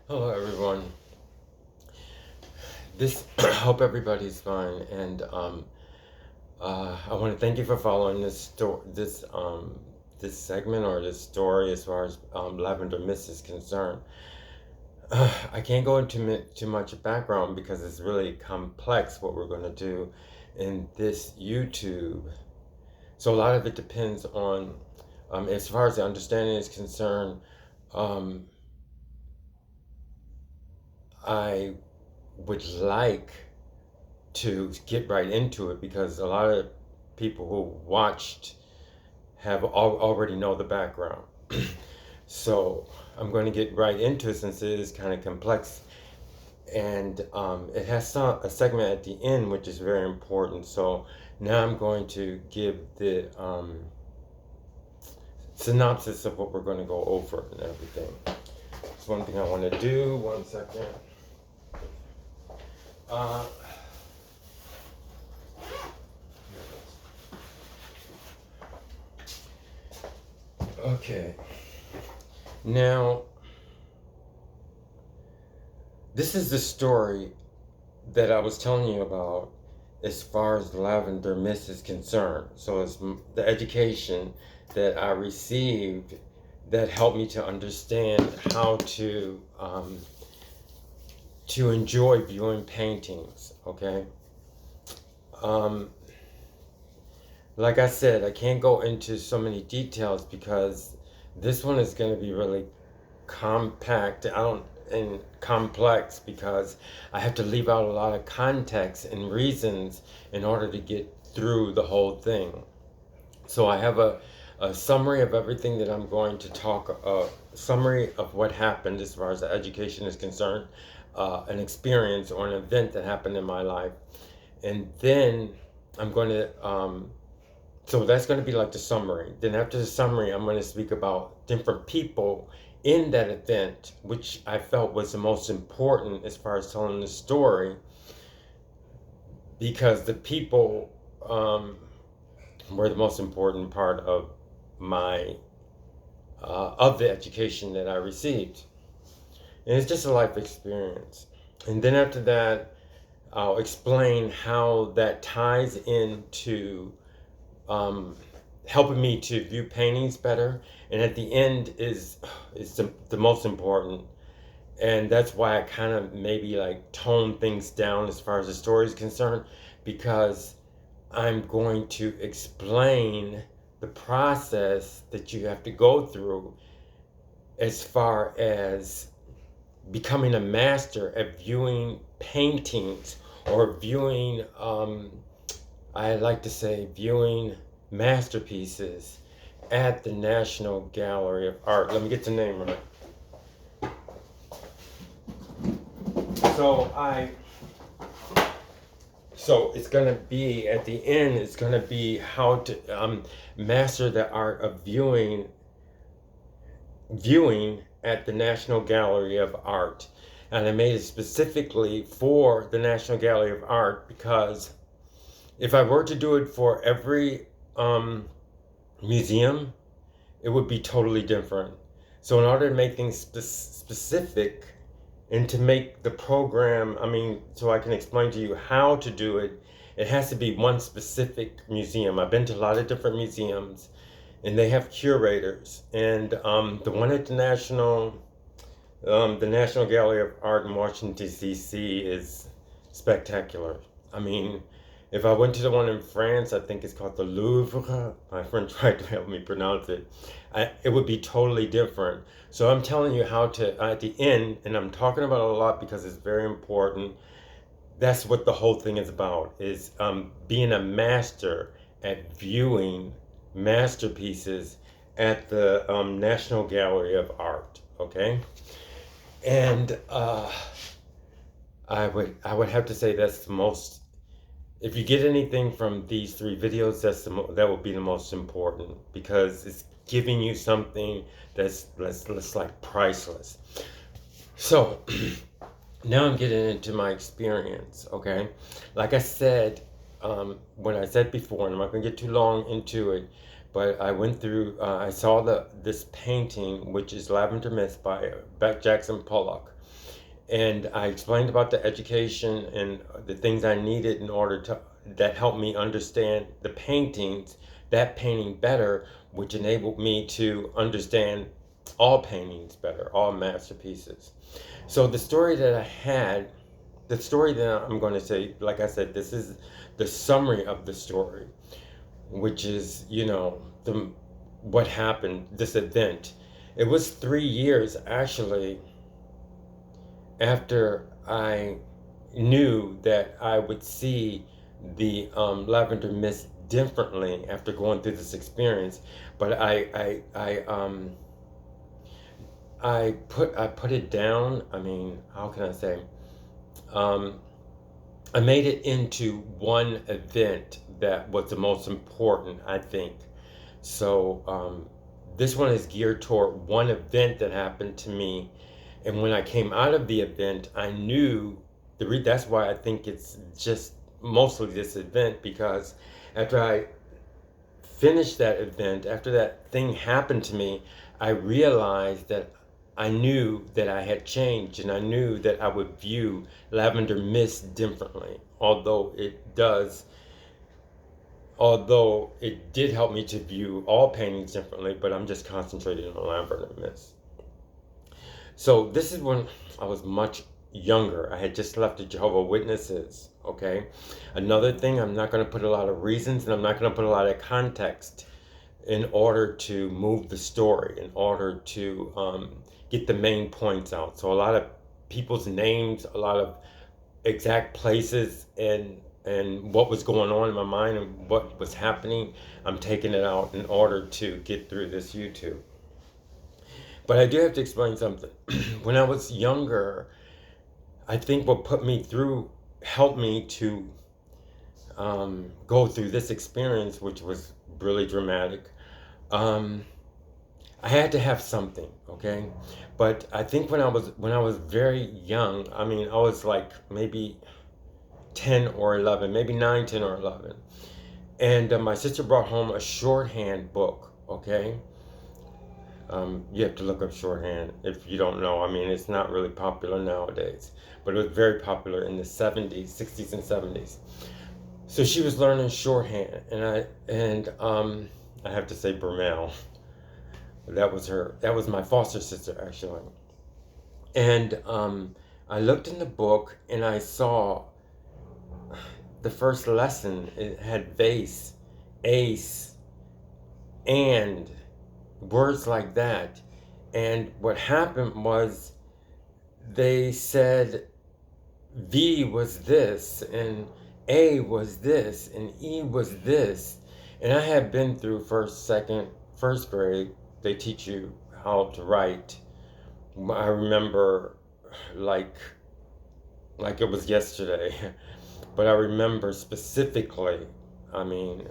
Hello, everyone. Hope everybody's fine, and I want to thank you for following this segment or this story as far as Lavender Mist is concerned. I can't go into too much background because it's really complex what we're going to do in this YouTube. So a lot of it depends on, as far as the understanding is concerned. Um, I would like to get right into it because a lot of people who watched have already know the background. So I'm going to get right into it since it is kind of complex, and it has a segment at the end which is very important. So now I'm going to give the synopsis of what we're going to go over and everything. That's one thing I want to do. One second. Uh, okay. Now, this is the story that I was telling you about as far as Lavender Mist is concerned. So it's the education that I received that helped me to understand how to enjoy viewing paintings. Okay. Um, like I said, I can't go into so many details because this one is going to be really compact. I don't and complex because I have to leave out a lot of context and reasons in order to get through the whole thing. So I have a summary of everything that I'm going to talk, a summary of what happened as far as the education is concerned, an experience or an event that happened in my life. And then I'm going to, so that's going to be like the summary. Then after the summary, I'm going to speak about different people in that event, which I felt was the most important as far as telling the story, because the people were the most important part of my of the education that I received, and it's just a life experience. And then after that, I'll explain how that ties into um, helping me to view paintings better. And at the end is the most important, and that's why I kind of maybe like tone things down as far as the story is concerned, because I'm going to explain the process that you have to go through as far as becoming a master at viewing paintings or viewing, I like to say, viewing masterpieces at the National Gallery of Art. Let me get the name right. So so it's gonna be at the end. It's gonna be how to master the art of viewing at the National Gallery of Art, and I made it specifically for the National Gallery of Art because if I were to do it for every museum, it would be totally different. So in order to make things specific and to make the program, so I can explain to you how to do it, it has to be one specific museum. I've been to a lot of different museums, and they have curators. And the one at the National Gallery of Art in Washington D.C. is spectacular. I mean, if I went to the one in France, I think it's called the Louvre. My friend tried to help me pronounce it. It would be totally different. So I'm telling you how to, at the end, and I'm talking about it a lot because it's very important. That's what the whole thing is about, is being a master at viewing masterpieces at the National Gallery of Art, okay? And I would have to say that's the most, if you get anything from these three videos, that will be the most important, because it's giving you something that's like priceless. So now I'm getting into my experience. Okay, like I said, when I said before, and I'm not gonna get too long into it, but I went through. I saw this painting, which is Lavender Mist by Jackson Pollock, and I explained about the education and the things I needed in order to that helped me understand the paintings, that painting better, which enabled me to understand all paintings better, all masterpieces. So the story that I had, the story that I'm going to say, like I said, this is the summary of the story, which is, the what happened, this event. It was 3 years actually after I knew that I would see the lavender mist differently after going through this experience. But I put it down. I mean, how can I say? Um, I made it into one event that was the most important, I think. So this one is geared toward one event that happened to me, and when I came out of the event, I knew that's why I think it's just mostly this event, because after I finished that event, after that thing happened to me, I realized that I knew that I had changed, and I knew that I would view lavender mist differently. Although it did help me to view all paintings differently, but I'm just concentrating on lavender mist. So this is when I was much younger. I had just left the Jehovah Witnesses. Okay. Another thing, I'm not going to put a lot of reasons, and I'm not going to put a lot of context in order to move the story, in order to get the main points out. So a lot of people's names, a lot of exact places, and what was going on in my mind and what was happening, I'm taking it out in order to get through this YouTube. But I do have to explain something. When I was younger, I think what put me through, helped me to go through this experience, which was really dramatic. I had to have something, okay? But I think when I was very young, I mean, I was like maybe 10 or 11, maybe 9, 10 or 11. And my sister brought home a shorthand book, okay? You have to look up shorthand if you don't know. I mean, it's not really popular nowadays, but it was very popular in the 70s, 60s, and 70s. So she was learning shorthand, and I have to say Bromel. That was my foster sister, actually. And I looked in the book and I saw the first lesson. It had vase, ace, and words like that. And what happened was they said V was this, and A was this, and E was this. And I had been through first grade. They teach you how to write. I remember like it was yesterday. But I remember specifically, I mean,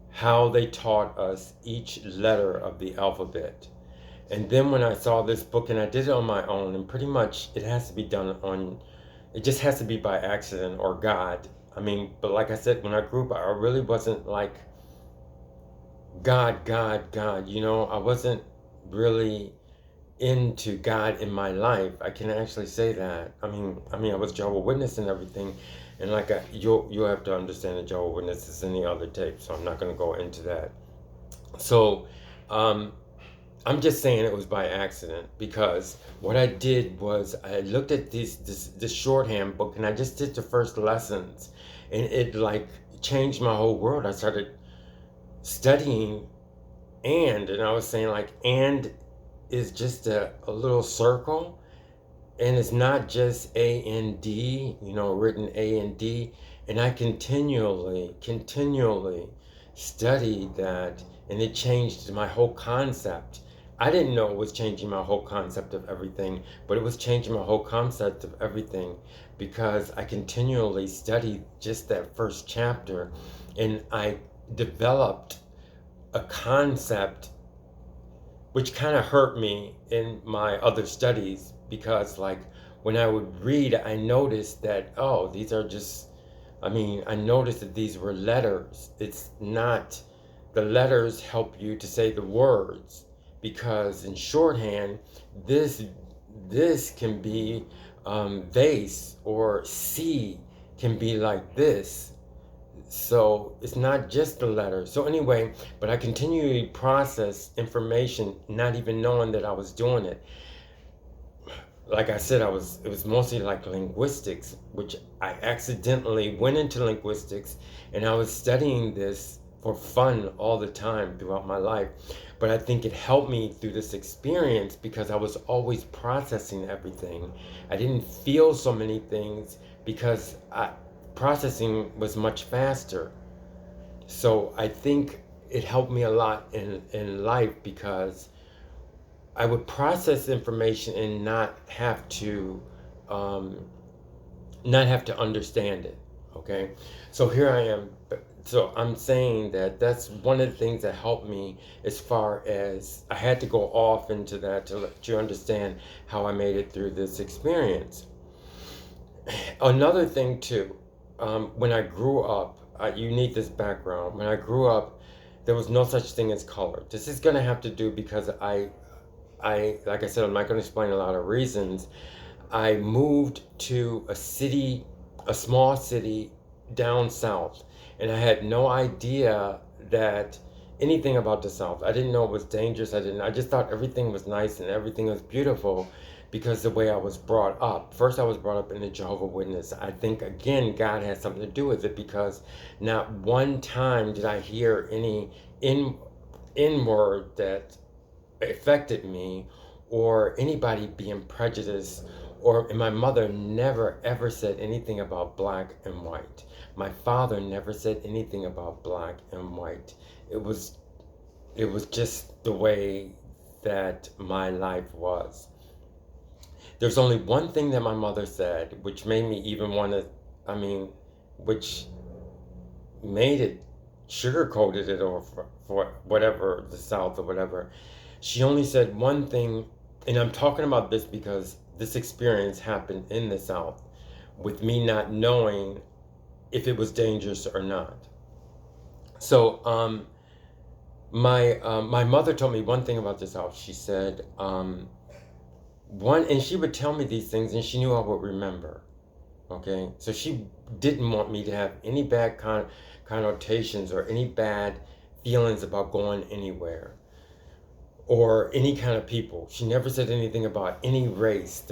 how they taught us each letter of the alphabet. And then when I saw this book, and I did it on my own, and pretty much it just has to be by accident or God. I mean, but like I said, when I grew up, I really wasn't like God, God, God. I wasn't really into God in my life. I can actually say that. I mean, I was Jehovah Witness and everything, and like you'll have to understand the Jehovah Witnesses in the other tape, so I'm not going to go into that. So, I'm just saying it was by accident, because what I did was I looked at this shorthand book, and I just did the first lessons, and it like changed my whole world. I started studying, and I was saying like, and is just a little circle, and it's not just A-N-D, written A-N-D. And I continually studied that, and it changed my whole concept. I didn't know it was changing my whole concept of everything, but it was changing my whole concept of everything, because I continually studied just that first chapter, and I developed a concept which kind of hurt me in my other studies, because like when I would read, I noticed that, oh, these are just, I noticed that these were letters. It's not the letters help you to say the words, because in shorthand, this this can be vase, or C can be like this. So it's not just the letter. So anyway, but I continually process information, not even knowing that I was doing it. Like I said, it was mostly like linguistics, which I accidentally went into linguistics, and I was studying this for fun all the time throughout my life. But I think it helped me through this experience because I was always processing everything. I didn't feel so many things because processing was much faster. So I think it helped me a lot in life because I would process information and um, not have to understand it. Okay, so here I am. So I'm saying that that's one of the things that helped me, as far as I had to go off into that to let you understand how I made it through this experience. Another thing too, when I grew up, you need this background. When I grew up, there was no such thing as color. This is going to have to do because like I said, I'm not going to explain a lot of reasons. I moved to a city, a small city down south, and I had no idea that anything about the South. I didn't know it was dangerous. I just thought everything was nice and everything was beautiful because the way I was brought up. First, I was brought up in a Jehovah's Witness. I think, again, God had something to do with it because not one time did I hear any in word that affected me, or anybody being prejudiced, and my mother never ever said anything about black and white. My father never said anything about black and white. It was just the way that my life was. There's only one thing that my mother said, which made me even want to, which made it, sugarcoated it, or for whatever, the South or whatever. She only said one thing, and I'm talking about this because this experience happened in the South, with me not knowing if it was dangerous or not. So, my mother told me one thing about the South. She said, and she would tell me these things, and she knew I would remember. Okay, so she didn't want me to have any bad connotations or any bad feelings about going anywhere, or any kind of people. She never said anything about any race.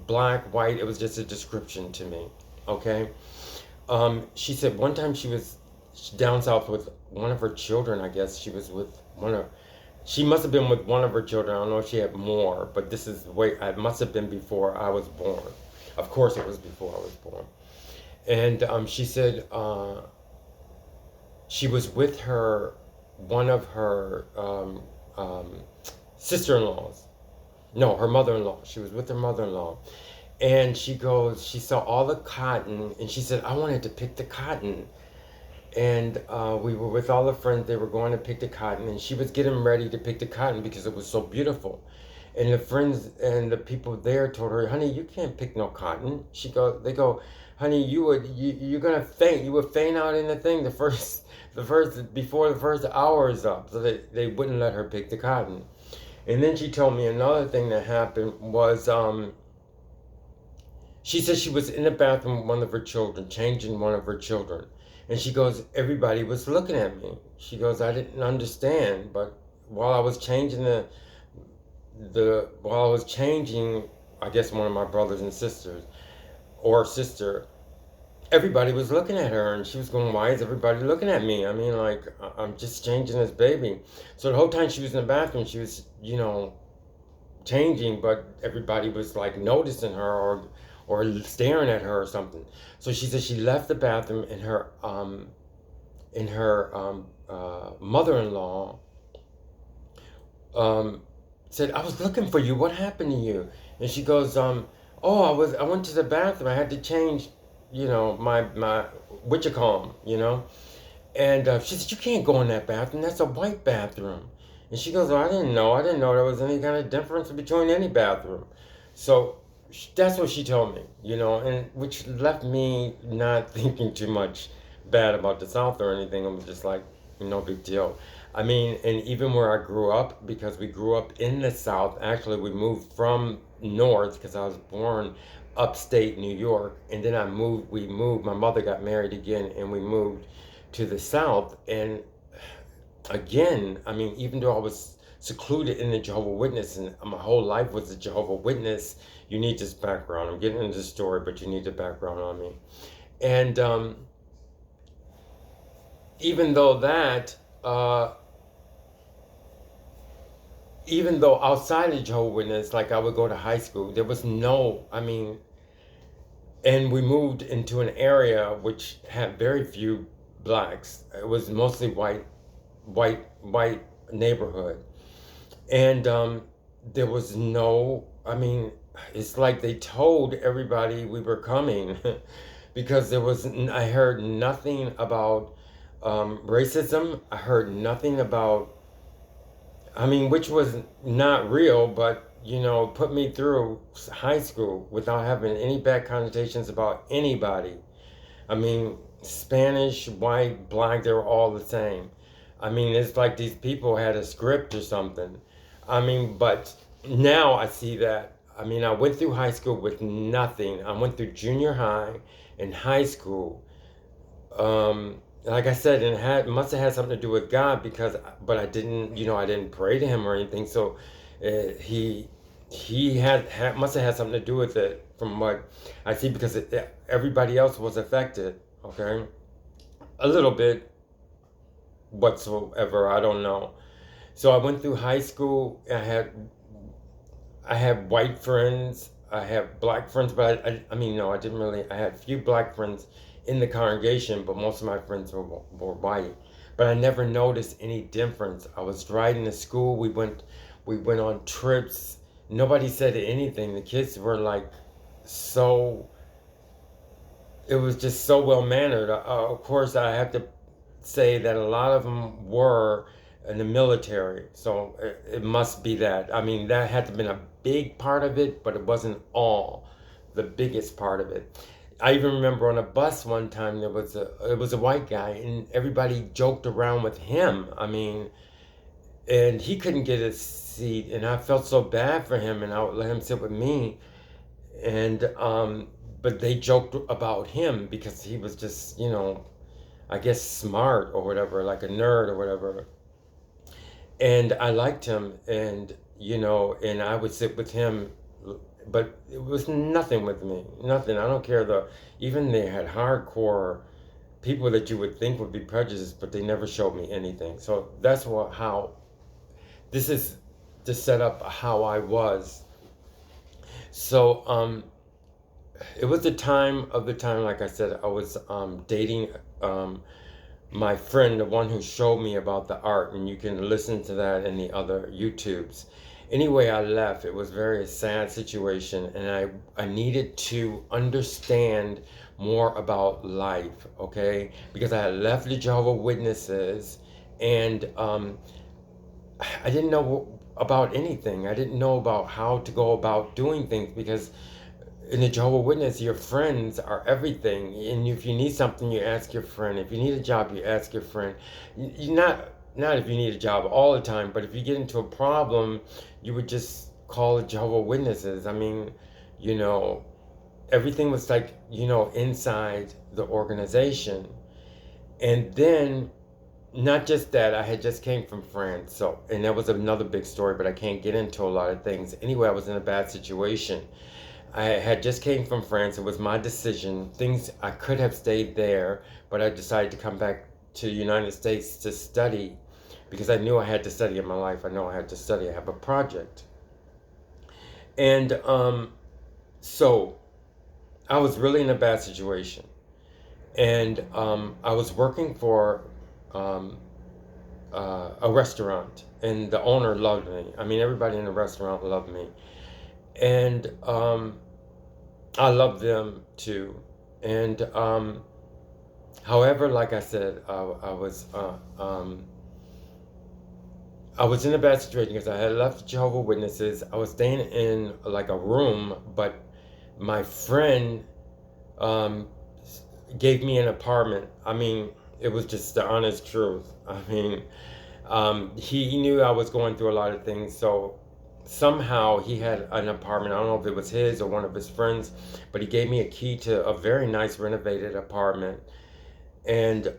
Black, white, it was just a description to me. Okay. She said one time she was down south with one of her children. I guess she was with she must have been with one of her children. I don't know if she had more, but this is the way, it must have been before I was born. Of course it was before I was born. And she said she was with one of her sister-in-laws. No, her mother-in-law. She was with her mother-in-law. And she saw all the cotton, and she said, I wanted to pick the cotton. And we were with all the friends. They were going to pick the cotton, and she was getting ready to pick the cotton because it was so beautiful. And the friends and the people there told her, honey, you can't pick no cotton. They go, honey, you're gonna faint. You would faint out in the thing before the first hour is up. So they wouldn't let her pick the cotton. And then she told me another thing that happened was, she said she was in the bathroom with one of her children, changing one of her children. And she goes, everybody was looking at me. She goes, I didn't understand, but while I was changing I guess one of my brothers and sisters, or sister, everybody was looking at her, and she was going, why is everybody looking at me? I'm just changing this baby. So the whole time she was in the bathroom, she was, changing, but everybody was like noticing her, or staring at her or something. So she said she left the bathroom, and her mother-in-law said, I was looking for you. What happened to you? And she goes, I went to the bathroom. I had to change, my witchicom, And she said, you can't go in that bathroom. That's a white bathroom. And she goes, I didn't know there was any kind of difference between any bathroom. So that's what she told me, and which left me not thinking too much bad about the South or anything. I was just like, No big deal. I mean, and even where I grew up, because we grew up in the South, actually, we moved from North because I was born upstate New York, and then we moved, my mother got married again, and we moved to the South. And again, I mean, even though I was secluded in the Jehovah Witness and my whole life was a Jehovah Witness, you need this background. I'm getting into the story, but you need the background on me. And even though that, uh, even though outside of Jehovah Witness, like I would go to high school, there was no, I mean, and we moved into an area which had very few blacks. It was mostly white neighborhood, and there was no. I mean, it's like they told everybody we were coming, because there was. I heard nothing about racism. I heard nothing about, I mean, which was not real, but put me through high school without having any bad connotations about anybody. I mean, Spanish, white, black, they were all the same. I mean, it's like these people had a script or something. I mean, but now I see that. I mean, I went through high school with nothing. I went through junior high and high school, like I said, and it must have had something to do with God, because, but I didn't, I didn't pray to him or anything. So he must have had something to do with it, from what I see, because everybody else was affected. Okay, a little bit whatsoever. I don't know. So I went through high school. I had white friends. I have black friends, but I mean, no, I didn't really. I had a few black friends in the congregation, but most of my friends were white. But I never noticed any difference. I was riding to school. We went on trips. Nobody said anything. The kids were like so. It was just so well mannered. Of course, I have to say that a lot of them were in the military, so it must be that. I mean, that had to have been a big part of it, but it wasn't all the biggest part of it. I even remember on a bus one time it was a white guy, and everybody joked around with him. I mean, and he couldn't get a seat, and I felt so bad for him, and I would let him sit with me, and but they joked about him because he was just, I guess smart or whatever, like a nerd or whatever. And I liked him, and and I would sit with him, but it was nothing with me, nothing. I don't care, even they had hardcore people that you would think would be prejudiced, but they never showed me anything. So that's how this is to set up how I was. So it was the time, like I said, I was dating my friend, the one who showed me about the art, and you can listen to that in the other YouTubes. Anyway, I left. It was a very sad situation, and I needed to understand more about life, okay? Because I had left the Jehovah Witnesses, and I didn't know about anything. I didn't know about how to go about doing things, because in the Jehovah Witness, your friends are everything. And if you need something, you ask your friend. If you need a job, you ask your friend. Not if you need a job all the time, but if you get into a problem, you would just call the Jehovah Witnesses. I mean, you know, everything was like, inside the organization. And then, not just that, I had just came from France. So, and that was another big story, but I can't get into a lot of things. Anyway, I was in a bad situation. I had just came from France. It was my decision. Things, I could have stayed there, but I decided to come back to the United States to study, because I knew I had to study in my life. I know I had to study. I have a project. And so I was really in a bad situation. And I was working for um, a restaurant, and the owner loved me. I mean, everybody in the restaurant loved me. And I loved them too. And however, like I said, I was in a bad situation because I had left Jehovah Witnesses. I was staying in like a room, but my friend um, gave me an apartment. I mean, It was just the honest truth. I mean, he knew I was going through a lot of things, so somehow he had an apartment. I don't know if it was his or one of his friends, but he gave me a key to a very nice renovated apartment. And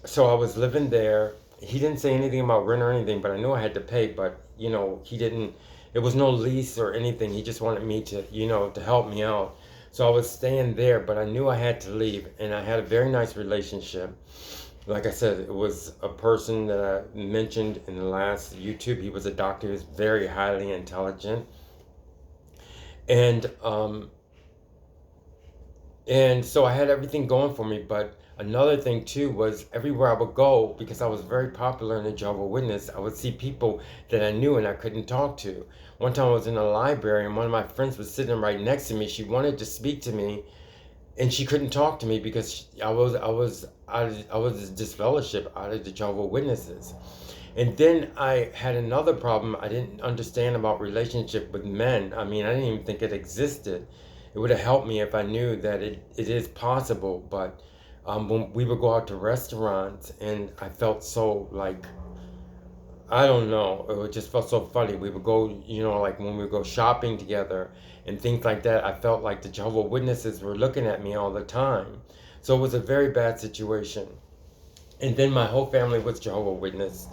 so I was living there. He didn't say anything about rent or anything, but I knew I had to pay. But he didn't. It was no lease or anything. He just wanted me to, to help me out. So I was staying there, but I knew I had to leave, and I had a very nice relationship. Like I said, it was a person that I mentioned in the last YouTube. He was a doctor. He was very highly intelligent, and so I had everything going for me. But another thing too was everywhere I would go, because I was very popular in the Jehovah's Witness, I would see people that I knew and I couldn't talk to. One time I was in a library and one of my friends was sitting right next to me. She wanted to speak to me, and she couldn't talk to me because I was disfellowship out of the Jehovah's Witnesses. And then I had another problem. I didn't understand about relationship with men. I mean, I didn't even think it existed. It would have helped me if I knew that it is possible. But when we would go out to restaurants, and I felt so like, I don't know. It just felt so funny. We would go, like when we would go shopping together and things like that. I felt like the Jehovah's Witnesses were looking at me all the time. So it was a very bad situation. And then my whole family was Jehovah's Witness,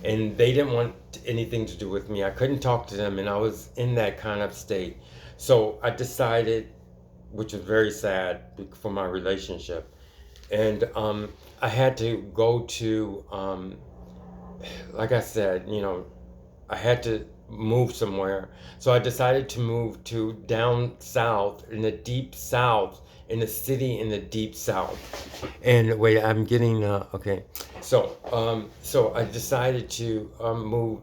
and they didn't want anything to do with me. I couldn't talk to them, and I was in that kind of state. So I decided, which was very sad for my relationship, and I had to go to like I said, I had to move somewhere. So I decided to move to down south, in the deep south, in a city in the deep south. And wait, I'm getting okay. So I decided to move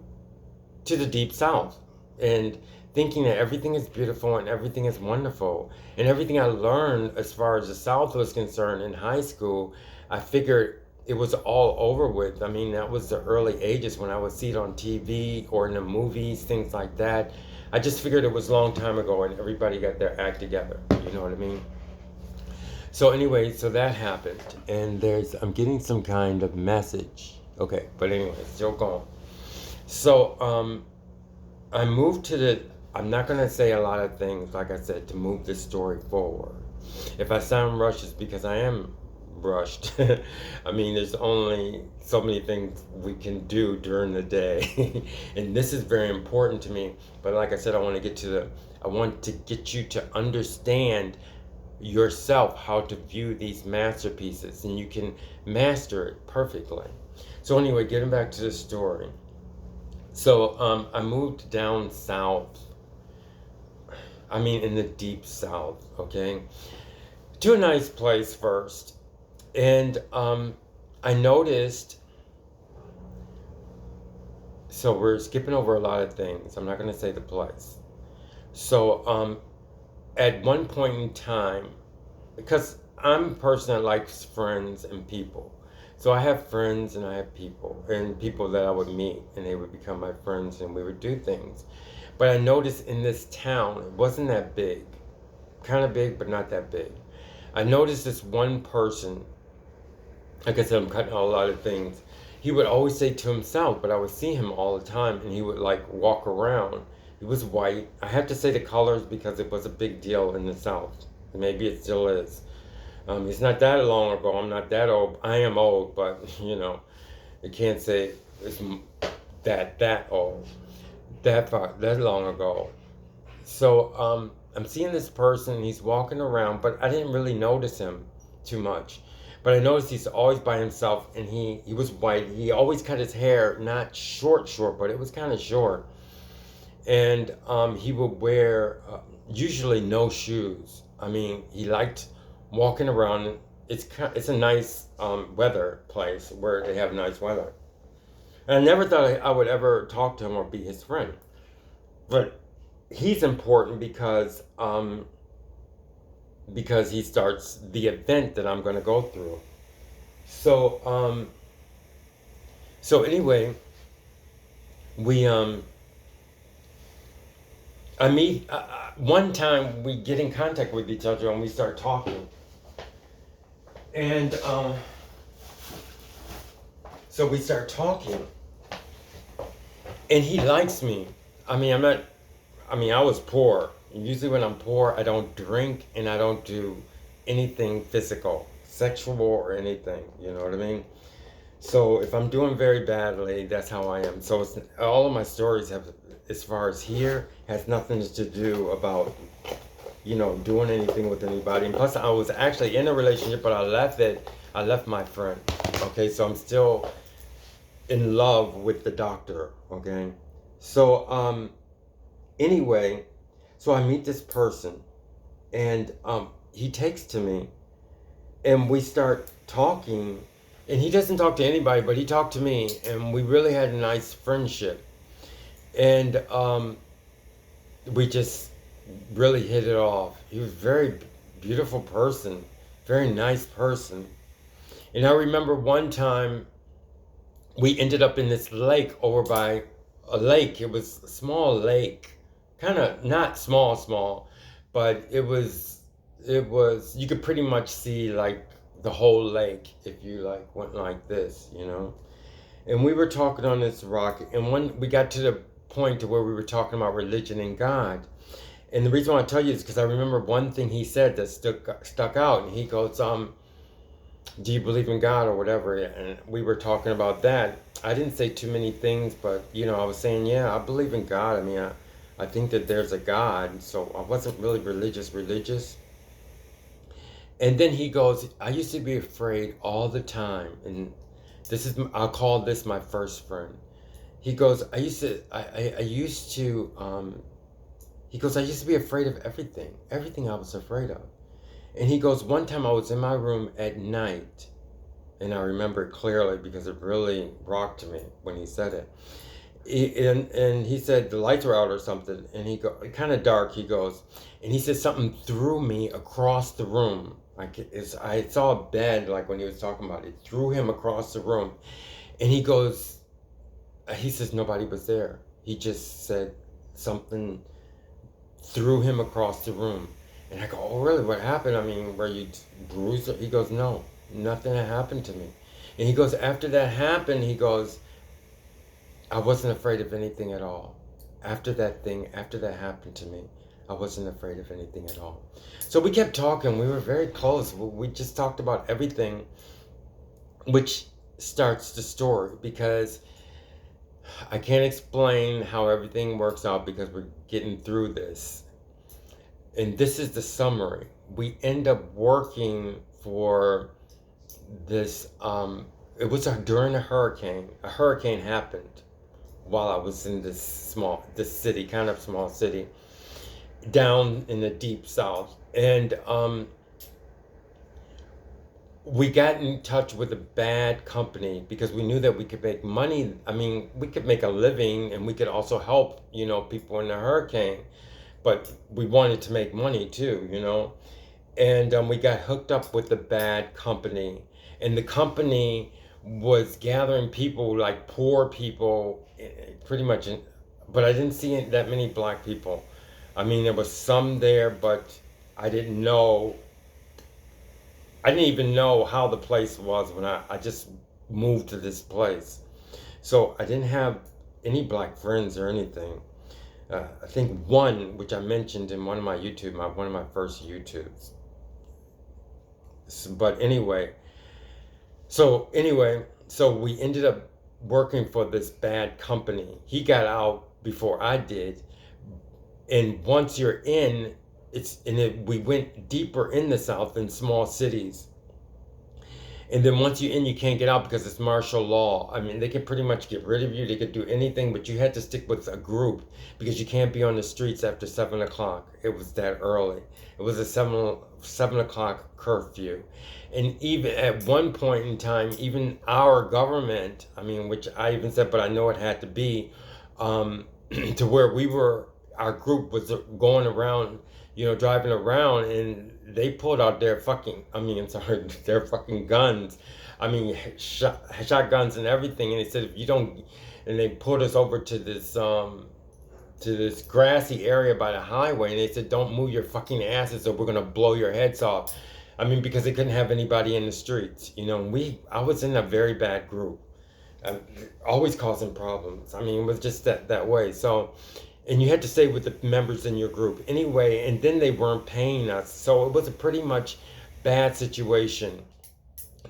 to the deep south, and thinking that everything is beautiful and everything is wonderful, and everything I learned as far as the south was concerned in high school, I figured it was all over with. I mean, that was the early ages when I would see it on TV or in the movies, things like that. I just figured it was a long time ago and everybody got their act together. You know what I mean? So anyway, so that happened, and I'm getting some kind of message. Okay, but anyway, still going. So I moved to the. I'm not gonna say a lot of things, like I said, to move this story forward. If I sound rushed, it's because I am rushed. I mean, there's only so many things we can do during the day, and this is very important to me. But like I said, I want to get you to understand yourself how to view these masterpieces, and you can master it perfectly. So anyway, getting back to the story. So I moved down south. I mean, in the deep south, okay, to a nice place first. And I noticed, so we're skipping over a lot of things. I'm not going to say the place. So at one point in time, because I'm a person that likes friends and people. So I have friends and I have people, and people that I would meet, and they would become my friends, and we would do things. But I noticed in this town, it wasn't that big. Kind of big, but not that big. I noticed this one person. Like I said, I'm cutting out a lot of things. He would always say to himself, but I would see him all the time, and he would like walk around. He was white. I have to say the colors because it was a big deal in the South. Maybe it still is. It's not that long ago. I'm not that old. I am old, but you can't say it's that old, that long ago. So I'm seeing this person. He's walking around, but I didn't really notice him too much. But I noticed he's always by himself, and he was white. He always cut his hair, not short, but it was kind of short. And he would wear usually no shoes. I mean, he liked walking around. It's a nice weather place where they have nice weather. And I never thought I would ever talk to him or be his friend. But he's important because he starts the event that I'm going to go through. So anyway, we I meet one time we get in contact with each other and we start talking. And so we start talking, and he likes me. I mean, I was poor. Usually when I'm poor, I don't drink and I don't do anything physical, sexual or anything. You know what I mean? So if I'm doing very badly, that's how I am. So all of my stories have, as far as here, has nothing to do about, doing anything with anybody. And plus, I was actually in a relationship, but I left it. I left my friend. Okay, so I'm still in love with the doctor. Okay, so anyway, so I meet this person, and he takes to me, and we start talking, and he doesn't talk to anybody, but he talked to me, and we really had a nice friendship, and we just really hit it off. He was a very beautiful person, very nice person. And I remember one time we ended up in this lake over by a lake. It was a small lake, kind of not small, but it was you could pretty much see like the whole lake if you like went like this. And we were talking on this rock, and when we got to the point to where we were talking about religion and God. And the reason why I tell you is because I remember one thing he said that stuck out, and he goes, do you believe in God or whatever? And we were talking about that. I didn't say too many things, but I was saying, yeah, I believe in God. I mean, I think that there's a God, so I wasn't really religious. And then he goes, I used to be afraid all the time, and I'll call this my first friend. He goes, I used to, he goes, I used to be afraid of everything I was afraid of. And he goes, one time I was in my room at night, and I remember it clearly because it really rocked me when he said it. And he said the lights were out or something, and kind of dark. He goes, and he said something threw me across the room. I saw a bed, like when he was talking about it, threw him across the room, and he says nobody was there. He just said something threw him across the room. And I go, oh, really? What happened? I mean, were you bruised? He goes, no, nothing had happened to me. And he goes, after that happened, he goes, I wasn't afraid of anything at all. After that happened to me, I wasn't afraid of anything at all. So we kept talking. We were very close. We just talked about everything, which starts the story, because I can't explain how everything works out because we're getting through this. And this is the summary. We end up working for this, it was during a hurricane. A hurricane happened while I was in this city, kind of small city, down in the deep south. And we got in touch with a bad company because we knew that we could make money. I mean, we could make a living, and we could also help, people in the hurricane. But we wanted to make money too, And we got hooked up with a bad company. And the company was gathering people, like poor people, pretty much. But I didn't see that many black people. I mean, there was some there, but I didn't even know how the place was when I just moved to this place. So I didn't have any black friends or anything. I think one, which I mentioned in one of my first YouTubes. But anyway, so we ended up working for this bad company. He got out before I did, and once you're in, we went deeper in the South in small cities. And then once you're in, you can't get out because it's martial law. I mean, they could pretty much get rid of you. They could do anything, but you had to stick with a group because you can't be on the streets after 7 o'clock. It was that early. It was a 7 o'clock curfew. And even at one point in time, even our government, I mean, which I even said, but I know it had to be, to where our group was going around, driving around, and they pulled out their their fucking guns. I mean, shotguns and everything. And they said, if you don't, and they pulled us over to this grassy area by the highway, and they said, don't move your fucking asses or we're gonna blow your heads off. I mean, because they couldn't have anybody in the streets. You know, I was in a very bad group, uh, always causing problems. I mean, it was just that way. So, and you had to stay with the members in your group anyway, and then they weren't paying us. So it was a pretty much bad situation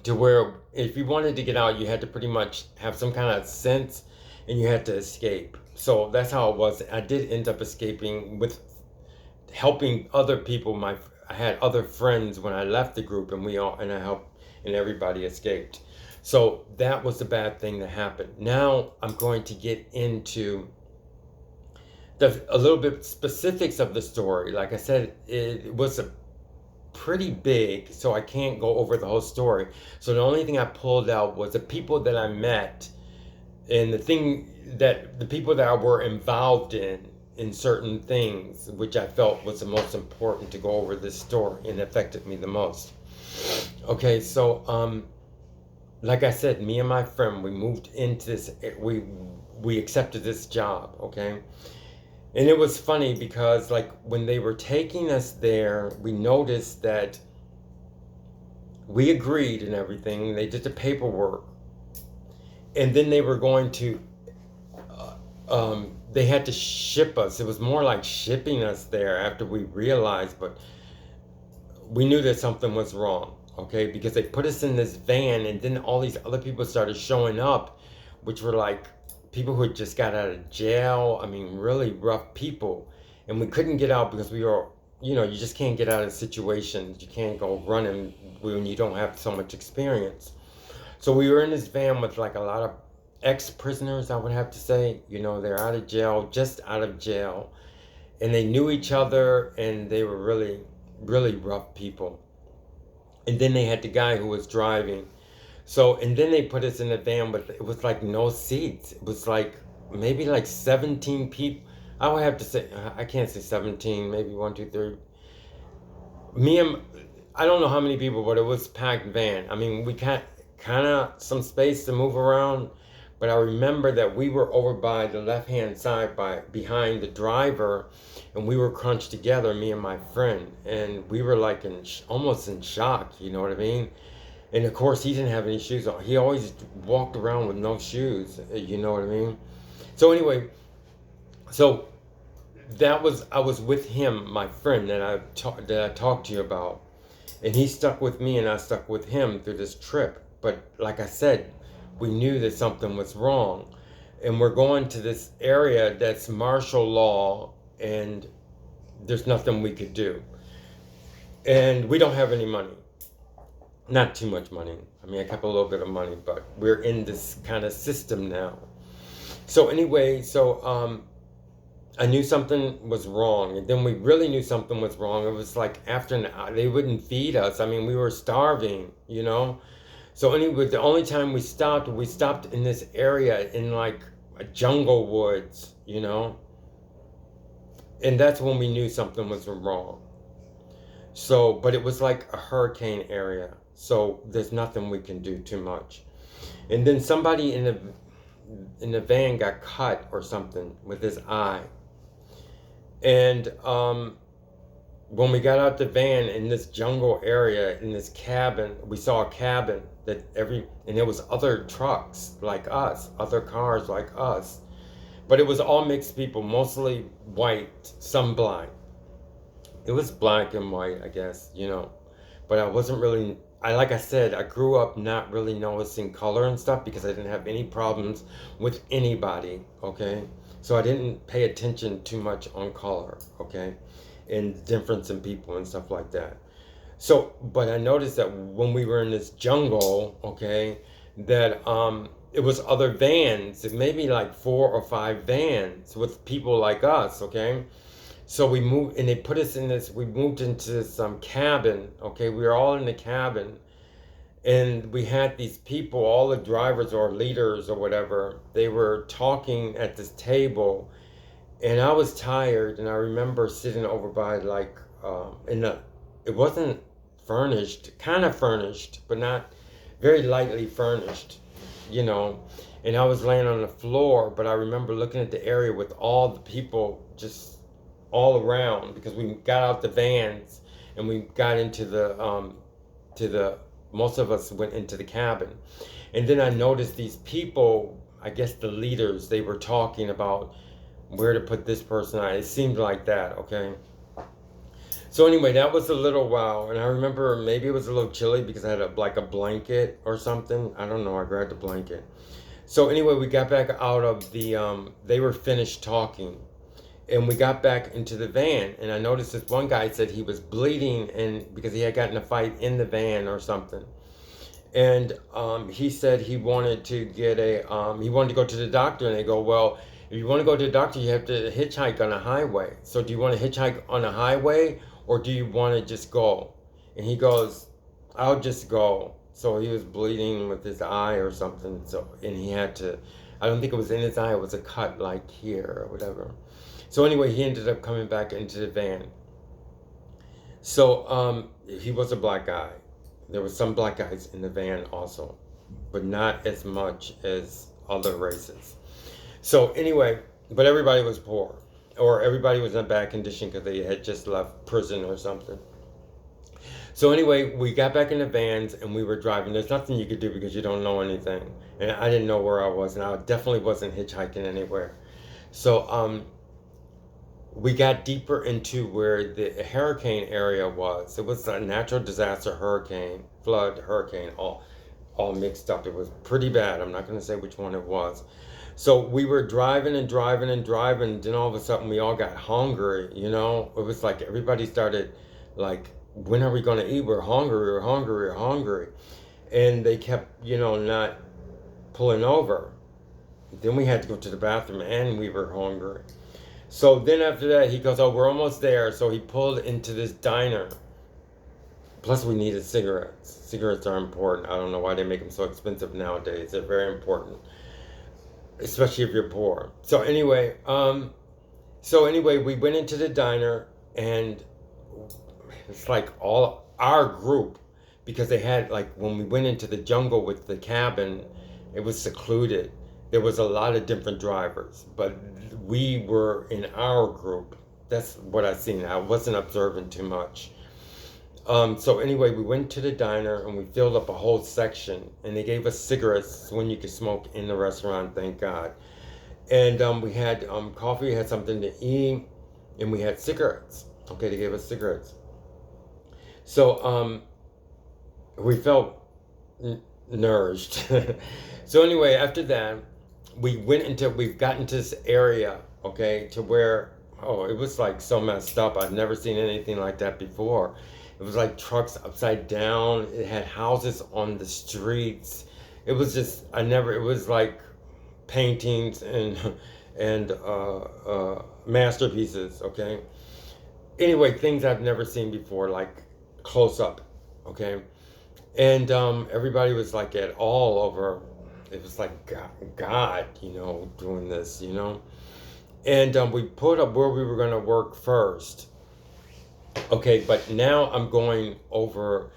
to where if you wanted to get out, you had to pretty much have some kind of sense and you had to escape. So that's how it was. I did end up escaping with helping other people. I had other friends when I left the group, and I helped, and everybody escaped. So that was the bad thing that happened. Now I'm going to get into a little bit specifics of the story. Like I said, it was a pretty big, so I can't go over the whole story. So the only thing I pulled out was the people that I met and the people that were involved in certain things, which I felt was the most important to go over this story and affected me the most. Okay, so like I said, me and my friend, we moved into this. We accepted this job. Okay. And it was funny because, like, when they were taking us there, we noticed that we agreed and everything. They did the paperwork. And then they were going to, they had to ship us. It was more like shipping us there after we realized, but we knew that something was wrong, okay? Because they put us in this van, and then all these other people started showing up, which were like people who had just got out of jail. I mean, really rough people. And we couldn't get out because we were, you know, you just can't get out of situations. You can't go running when you don't have so much experience. So we were in this van with like a lot of ex-prisoners, I would have to say. You know, they're out of jail, just out of jail. And they knew each other, and they were really, really rough people. And then they had the guy who was driving. So, and then they put us in a van with, it was like no seats. It was like maybe like 17 people. I would have to say, I can't say 17, maybe 1, 2, 3. Me and, I don't know how many people, but it was packed van. I mean, we kind of some space to move around, but I remember that we were over by the left-hand side behind the driver, and we were crunched together, me and my friend, and we were like almost in shock, you know what I mean? And of course, he didn't have any shoes on. He always walked around with no shoes. You know what I mean? So anyway, so I was with him, my friend that I talked to you about, and he stuck with me, and I stuck with him through this trip. But like I said, we knew that something was wrong, and we're going to this area that's martial law, and there's nothing we could do, and we don't have any money. Not too much money. I mean, I kept a little bit of money, but we're in this kind of system now. So anyway, I knew something was wrong, and then we really knew something was wrong. It was like after an hour, they wouldn't feed us. I mean, we were starving, you know. So anyway, the only time we stopped in this area in like a jungle woods, you know. And that's when we knew something was wrong. So, but it was like a hurricane area. So there's nothing we can do too much. And then somebody in the van got cut or something with his eye. And when we got out the van in this jungle area, in this cabin, we saw a cabin and there was other trucks like us, other cars like us. But it was all mixed people, mostly white, some black. It was black and white, I guess, you know. But I wasn't really, like I said, I grew up not really noticing color and stuff because I didn't have any problems with anybody, okay? So I didn't pay attention too much on color, okay? And difference in people and stuff like that. So, but I noticed that when we were in this jungle, okay, that it was other vans, maybe like 4 or 5 vans with people like us, okay? So we moved, and they put us in this, we moved into this cabin, okay? We were all in the cabin, and we had these people, all the drivers or leaders or whatever, they were talking at this table, and I was tired, and I remember sitting over by like, it wasn't furnished, kind of furnished, but not very lightly furnished, you know? And I was laying on the floor, but I remember looking at the area with all the people just all around, because we got out the vans and we got into the most of us went into the cabin. And then I noticed these people, I guess the leaders, they were talking about where to put this person on. It seemed like that, okay? So anyway, that was a little while, and I remember maybe it was a little chilly because I had like a blanket or something. I don't know, I grabbed a blanket. So anyway, we got back out of they were finished talking, and we got back into the van, and I noticed this one guy said he was bleeding, and because he had gotten a fight in the van or something. And he said he wanted to he wanted to go to the doctor, and they go, well, if you want to go to the doctor, you have to hitchhike on a highway. So do you want to hitchhike on a highway, or do you want to just go? And he goes, I'll just go. So he was bleeding with his eye or something. So, and he had to, I don't think it was in his eye, it was a cut like here or whatever. So anyway, he ended up coming back into the van. So he was a black guy. There were some black guys in the van also, but not as much as other races. So anyway, but everybody was poor, or everybody was in bad condition because they had just left prison or something. So anyway, we got back in the vans and we were driving. There's nothing you could do because you don't know anything. And I didn't know where I was, and I definitely wasn't hitchhiking anywhere. So we got deeper into where the hurricane area was. It was a natural disaster, hurricane, flood, hurricane, all mixed up. It was pretty bad. I'm not going to say which one it was. So we were driving and driving and driving, and then all of a sudden we all got hungry, you know? It was like everybody started like, when are we going to eat? We're hungry, we're hungry, we're hungry. And they kept, not pulling over. Then we had to go to the bathroom, and we were hungry. So then after that, he goes, oh, we're almost there. So he pulled into this diner. Plus we needed cigarettes. Cigarettes are important. I don't know why they make them so expensive nowadays. They're very important, especially if you're poor. So anyway, we went into the diner, and it's like all our group, because they had, like, when we went into the jungle with the cabin, it was secluded. There was a lot of different drivers, but we were in our group. That's what I seen. I wasn't observing too much. So anyway, we went to the diner and we filled up a whole section, and they gave us cigarettes when you could smoke in the restaurant, thank God. And we had coffee, we had something to eat, and we had cigarettes. Okay, they gave us cigarettes. So we felt nourished. So anyway, after that, we got into this area, okay, to where, it was like so messed up. I've never seen anything like that before. It was like trucks upside down. It had houses on the streets. It was just, it was like paintings and masterpieces, okay? Anyway, things I've never seen before, like close up, okay? And everybody was like at all over. It was like God, doing this, And we put up where we were going to work first. Okay, but now I'm going over.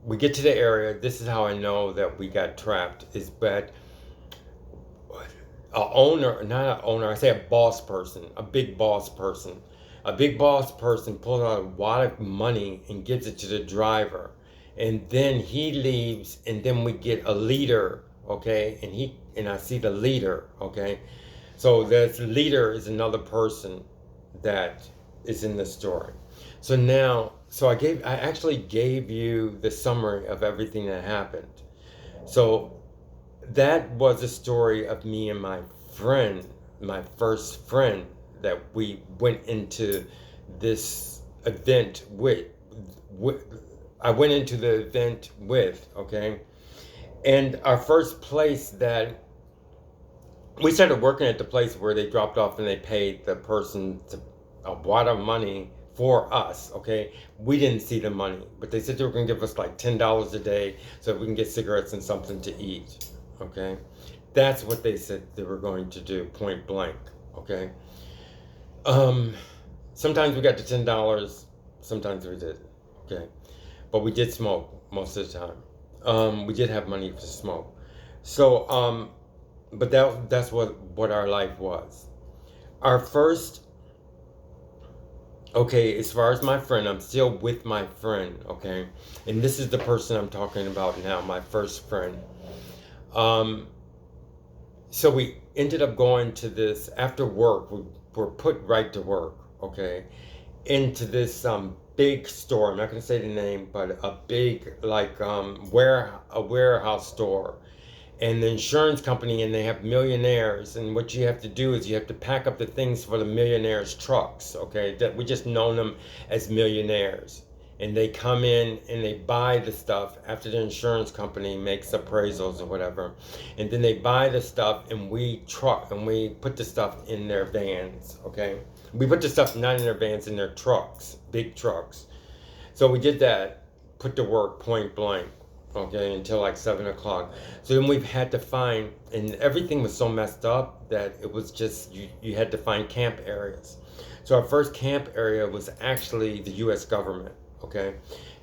We get to the area. This is how I know that we got trapped, is that I say a boss person, a big boss person. A big boss person pulls out a lot of money and gives it to the driver. And then he leaves, and then we get a leader, okay? And I see the leader, okay? So this leader is another person that is in the story. So now, I actually gave you the summary of everything that happened. So that was a story of me and my friend, my first friend, that we went into this event with I went into the event with, okay? And our first place that we started working at the place where they dropped off and they paid the person a wad of money for us, okay? We didn't see the money, but they said they were going to give us like $10 a day so we can get cigarettes and something to eat, okay? That's what they said they were going to do, point blank, okay? Sometimes we got to $10, sometimes we didn't, okay? But we did smoke most of the time. We did have money to smoke. So, but that's what our life was. Our first Okay, as far as my friend, I'm still with my friend, okay? And this is the person I'm talking about now, my first friend. Um, so we ended up going to this after work. We were put right to work, okay, into this big store. I'm not gonna say the name, but a big like a warehouse store, and the insurance company, and they have millionaires, and what you have to do is you have to pack up the things for the millionaires trucks, okay, that we just know them as millionaires, and they come in and they buy the stuff after the insurance company makes appraisals or whatever, and then they buy the stuff, and we put the stuff in their vans, okay, we put the stuff not in their vans, in their trucks, big trucks. So we did that, put to work point blank, okay, until like 7 o'clock. So then we've had to find, and everything was so messed up that it was just, you had to find camp areas. So our first camp area was actually the US government, okay?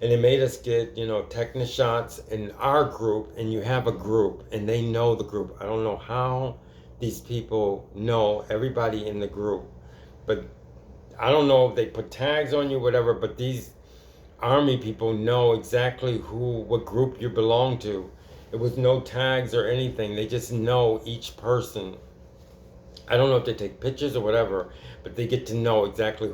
And they made us get, tetanus shots in our group, and you have a group, and they know the group. I don't know how these people know everybody in the group, but I don't know if they put tags on you, whatever, but these army people know exactly what group you belong to. It was no tags or anything. They just know each person. I don't know if they take pictures or whatever, but they get to know exactly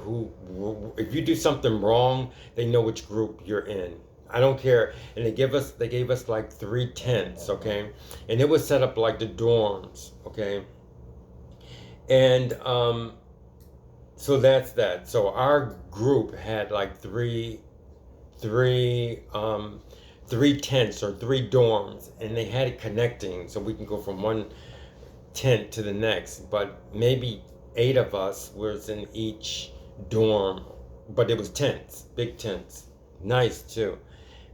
if you do something wrong, they know which group you're in. I don't care. And they gave us like 3 tents, okay? And it was set up like the dorms, okay? And so that's that. So our group had like three um, 3 tents or 3 dorms, and they had it connecting so we can go from one tent to the next. But maybe 8 of us was in each dorm, but it was tents, big tents, nice too.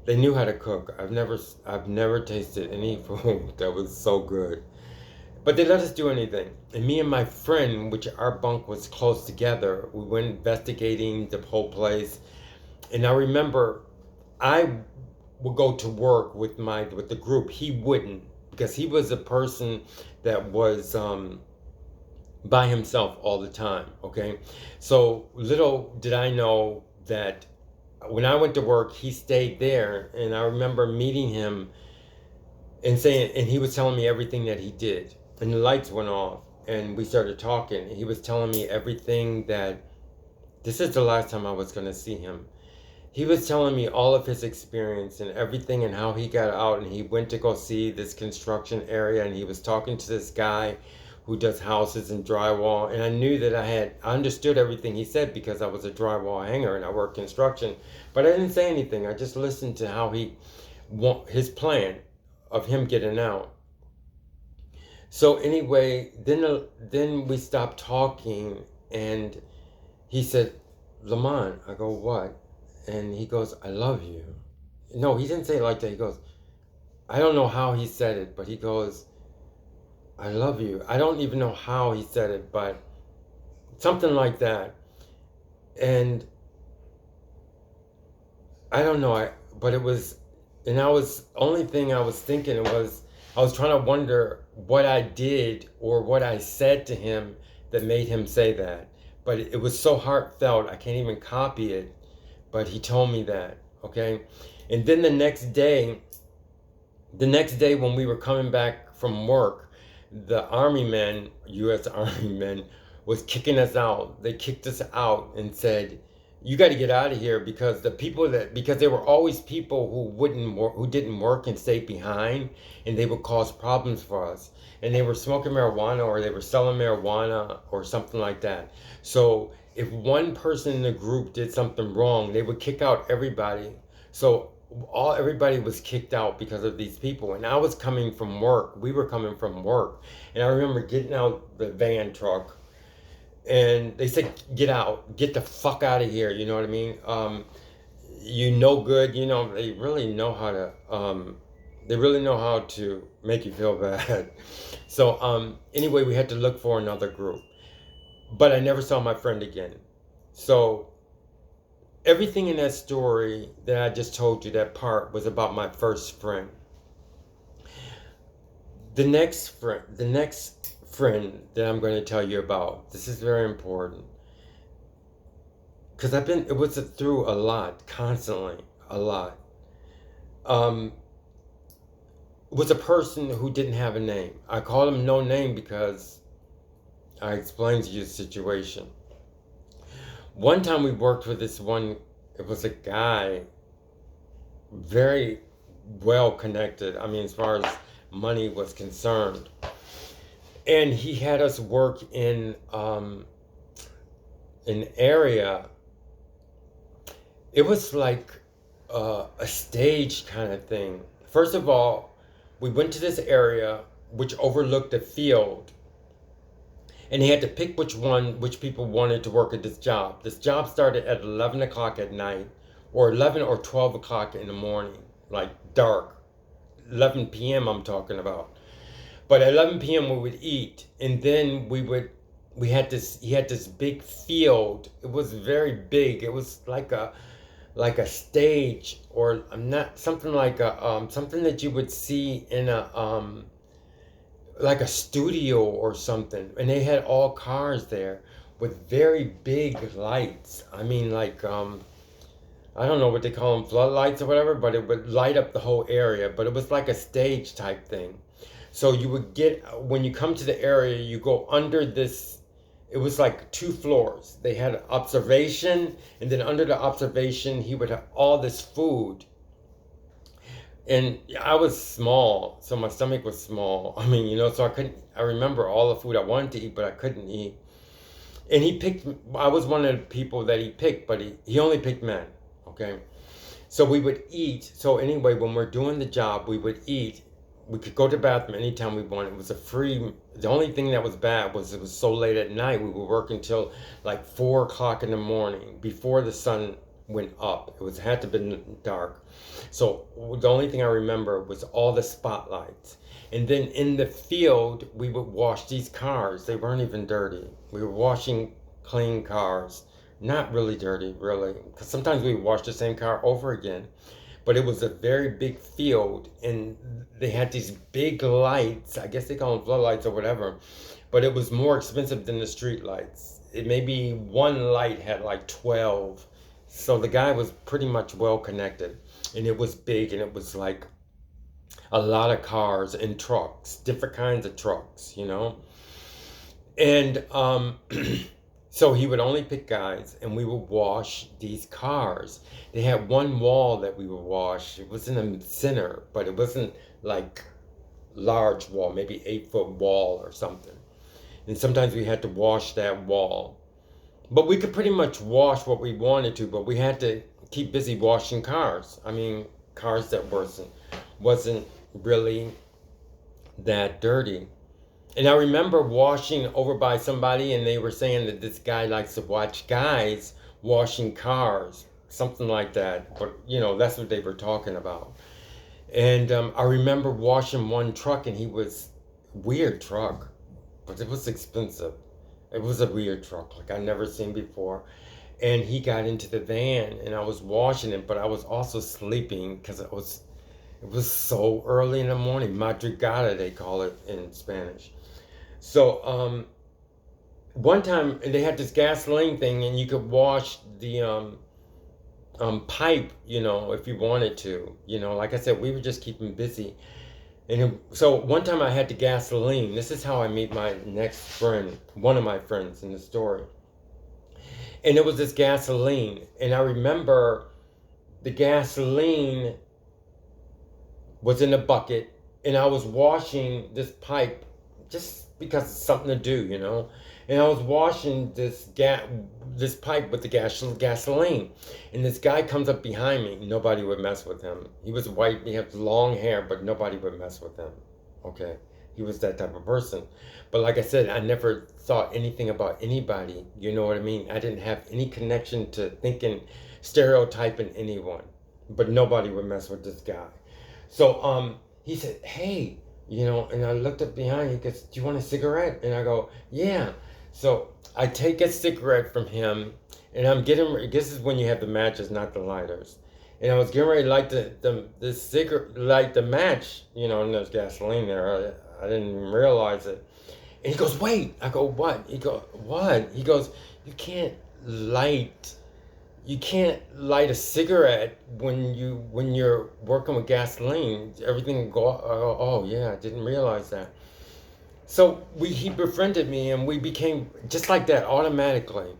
They knew how to cook. I've never tasted any food that was so good. But they let us do anything. And me and my friend, which our bunk was close together, we went investigating the whole place. And I remember I would go to work with the group. He wouldn't, because he was a person that was by himself all the time. Okay, so little did I know that when I went to work, he stayed there, and I remember meeting him and he was telling me everything that he did. And the lights went off, and we started talking. He was telling me everything that this is the last time I was going to see him. He was telling me all of his experience and everything and how he got out, and he went to go see this construction area, and he was talking to this guy who does houses and drywall. And I knew that I understood everything he said because I was a drywall hanger and I worked construction, but I didn't say anything. I just listened to how his plan of him getting out. So anyway, then we stopped talking, and he said, "Lamont," I go, "What?" And he goes, "I love you." No, he didn't say it like that. He goes, I don't know how he said it, but he goes, "I love you." I don't even know how he said it, but something like that. And I don't know, but it was, and only thing I was thinking was, I was trying to wonder what I did or what I said to him that made him say that. But it was so heartfelt, I can't even copy it. But he told me that, okay? And then the next day when we were coming back from work, the army men, U.S. Army men, was kicking us out. They kicked us out and said, "You got to get out of here," because because there were always people who didn't work and stayed behind, and they would cause problems for us. And they were smoking marijuana, or they were selling marijuana or something like that. So if one person in the group did something wrong, they would kick out everybody. So everybody was kicked out because of these people. And I was coming from work. We were coming from work, and I remember getting out the van truck, and they said, "Get out, get the fuck out of here." You know what I mean? You no good. They really know how to. They really know how to make you feel bad. So anyway, we had to look for another group, but I never saw my friend again. So everything in that story that I just told you, that part was about my first friend. The next friend that I'm going to tell you about, this is very important. because it was through a lot, constantly, a lot. Um, was a person who didn't have a name. I call him no name because I explained to you the situation. One time we worked with this one, it was a guy, very well connected. I mean, as far as money was concerned. And he had us work in an area. It was like a stage kind of thing. First of all, we went to this area which overlooked a field, and he had to pick which people wanted to work at this job. This job started at 11 o'clock at night, or 11 or 12 o'clock in the morning, like dark. 11 p.m. I'm talking about. But at 11 p.m. we would eat, and then he had this big field. It was very big. It was like a stage, or I'm not something like a something that you would see in a like a studio or something. And they had all cars there with very big lights. I mean, like I don't know what they call them, floodlights or whatever, but it would light up the whole area. But it was like a stage type thing. So you would get, when you come to the area, you go under this. It was like two floors. They had observation, and then under the observation, he would have all this food. And I was small, so my stomach was small. I mean, so I remember all the food I wanted to eat, but I couldn't eat. And I was one of the people that he picked, but he only picked men, okay? So we would eat. So anyway, when we're doing the job, we would eat. We could go to the bathroom anytime we wanted. It was the only thing that was bad was it was so late at night. We would work until like 4 o'clock in the morning before the sun went up. Had to be dark. So the only thing I remember was all the spotlights. And then in the field, we would wash these cars. They weren't even dirty. We were washing clean cars. Not really dirty, really. Because sometimes we wash the same car over again. But it was a very big field, and they had these big lights. I guess they call them floodlights or whatever. But it was more expensive than the street lights. It maybe one light had like 12. So the guy was pretty much well connected. And it was big, and it was like a lot of cars and trucks, different kinds of trucks, And so he would only pick guys, and we would wash these cars. They had one wall that we would wash. It was in the center, but it wasn't like large wall, maybe 8-foot wall or something. And sometimes we had to wash that wall. But we could pretty much wash what we wanted to, but we had to keep busy washing cars. I mean, cars that wasn't really that dirty. And I remember washing over by somebody, and they were saying that this guy likes to watch guys washing cars, something like that. But, that's what they were talking about. And I remember washing one truck, and he was weird truck, but it was expensive. It was a weird truck, like I'd never seen before. And he got into the van, and I was washing it, but I was also sleeping because it was so early in the morning. Madrugada, they call it in Spanish. So one time they had this gasoline thing, and you could wash the pipe, if you wanted to. Like I said, we were just keeping busy. And so one time I had the gasoline. This is how I meet my next friend, one of my friends in the story. And it was this gasoline. And I remember the gasoline was in a bucket, and I was washing this pipe just because it's something to do. And I was washing this pipe with the gasoline, and this guy comes up behind me. Nobody would mess with him. He was white. He had long hair, but nobody would mess with him. Okay, he was that type of person. But like I said, I never thought anything about anybody. You know what I mean? I didn't have any connection to thinking, stereotyping anyone. But nobody would mess with this guy. So he said, "Hey." And I looked up behind. He goes, "Do you want a cigarette?" And I go, "Yeah." So I take a cigarette from him, and I'm getting. This is when you have the matches, not the lighters. And I was getting ready to light the cigarette, light the match. And there's gasoline there. I didn't even realize it. And he goes, "Wait." I go, "What?" He goes, "What?" He goes, "You can't light you can't light a cigarette when you're working with gasoline. Everything will go. Oh yeah, I didn't realize that. So he befriended me, and we became just like that automatically.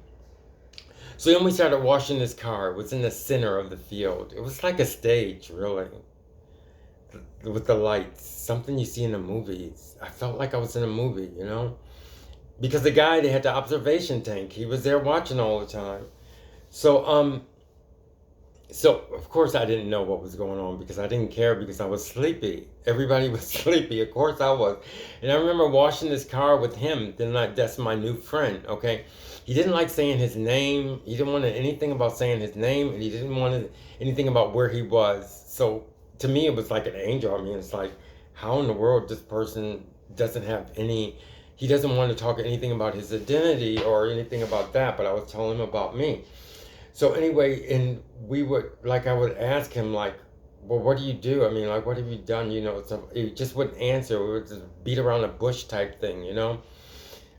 So then we started washing his car. It was in the center of the field. It was like a stage, really, with the lights. Something you see in the movies. I felt like I was in a movie, you know? Because the guy, they had the observation tank. He was there watching all the time. So, so of course I didn't know what was going on because I didn't care because I was sleepy. Everybody was sleepy. Of course I was. And I remember washing this car with him. That's my new friend, okay? He didn't like saying his name. He didn't want anything about saying his name, and he didn't want anything about where he was. So to me, it was like an angel. I mean, it's like, how in the world this person doesn't have any, he doesn't want to talk anything about his identity or anything about that, but I was telling him about me. So anyway, and I would ask him like, well, what do you do? I mean, like, what have you done? You know, so he just wouldn't answer. We would just beat around the bush type thing, you know?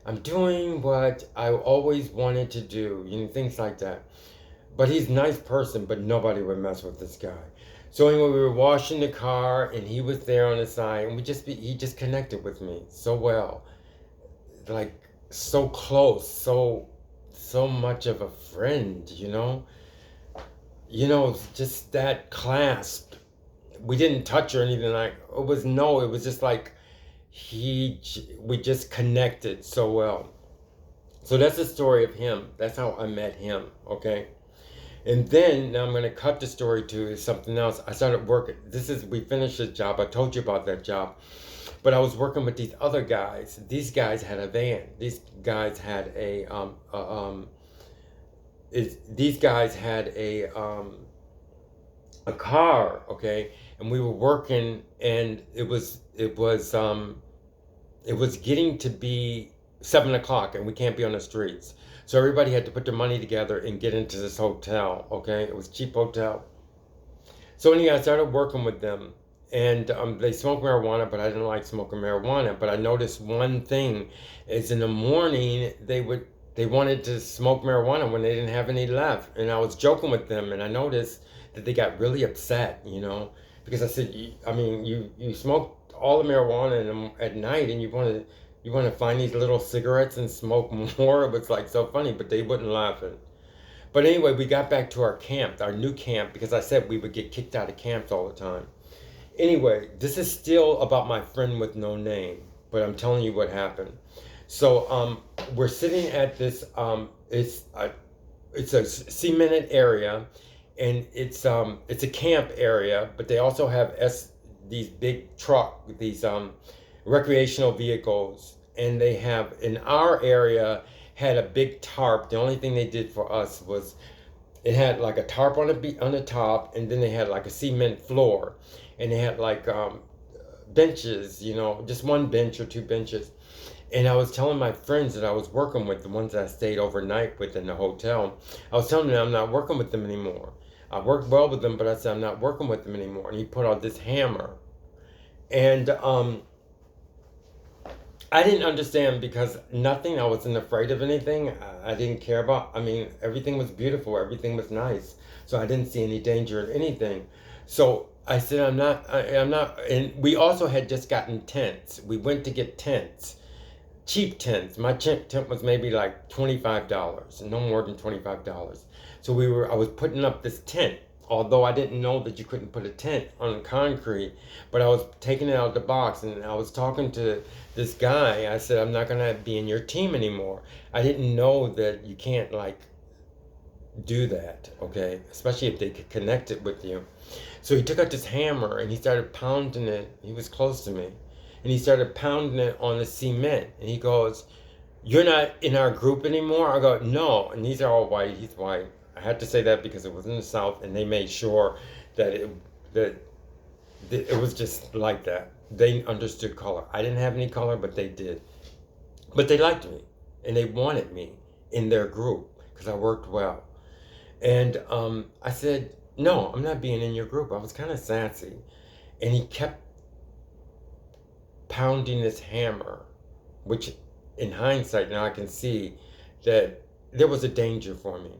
I'm doing what I always wanted to do, you know, things like that. But he's a nice person, but nobody would mess with this guy. So anyway, we were washing the car, and he was there on the side, and he just connected with me so well, like so close, so much of a friend, you know. You know, just that clasp. We didn't touch or anything like. It was no. It was just like we just connected so well. So that's the story of him. That's how I met him. Okay. And then now I'm going to cut the story to something else. I started working. We finished the job. I told you about that job. But I was working with these other guys. These guys had a van. These guys had these guys had a car, okay? And we were working, and it was getting to be 7 o'clock, and we can't be on the streets. So everybody had to put their money together and get into this hotel, okay? It was a cheap hotel. So anyway, I started working with them, and they smoked marijuana, but I didn't like smoking marijuana. But I noticed one thing is in the morning they wanted to smoke marijuana when they didn't have any left, and I was joking with them, and I noticed that they got really upset, you know, because I said, I mean, you smoked all the marijuana at night, and you want to find these little cigarettes and smoke more. It was like so funny, but they wouldn't laugh at. But anyway, we got back to our camp, our new camp, because I said we would get kicked out of camps all the time. Anyway, this is still about my friend with no name, but I'm telling you what happened. So we're sitting at this. It's a cemented area, and it's a camp area, but they also have these big these recreational vehicles, and they have in our area had a big tarp. The only thing they did for us was it had like a tarp on the top, and then they had like a cement floor, and they had like benches, you know, just one bench or two benches. And I was telling my friends that I was working with, the ones that I stayed overnight with in the hotel, I was telling them I'm not working with them anymore. I worked well with them, but I said I'm not working with them anymore. And he put out this hammer, and I didn't understand because nothing. I wasn't afraid of anything. I didn't care about. I mean, everything was beautiful. Everything was nice. So I didn't see any danger in anything. So I said, I'm not. And we also had just gotten tents. We went to get tents, cheap tents. My tent was maybe like $25, no more than $25. So I was putting up this tent. Although I didn't know that you couldn't put a tent on concrete, but I was taking it out of the box, and I was talking to this guy. I said, I'm not gonna be in your team anymore. I didn't know that you can't like do that, okay? Especially if they could connect it with you. So he took out this hammer and he started pounding it. He was close to me, and he started pounding it on the cement. And he goes, "You're not in our group anymore?" I go, "No." And these are all white. He's white. I had to say that because it was in the South, and they made sure that that it was just like that. They understood color. I didn't have any color, but they did. But they liked me, and they wanted me in their group because I worked well. And I said, "No, I'm not being in your group." I was kind of sassy, and he kept pounding this hammer, which, in hindsight, now I can see that there was a danger for me.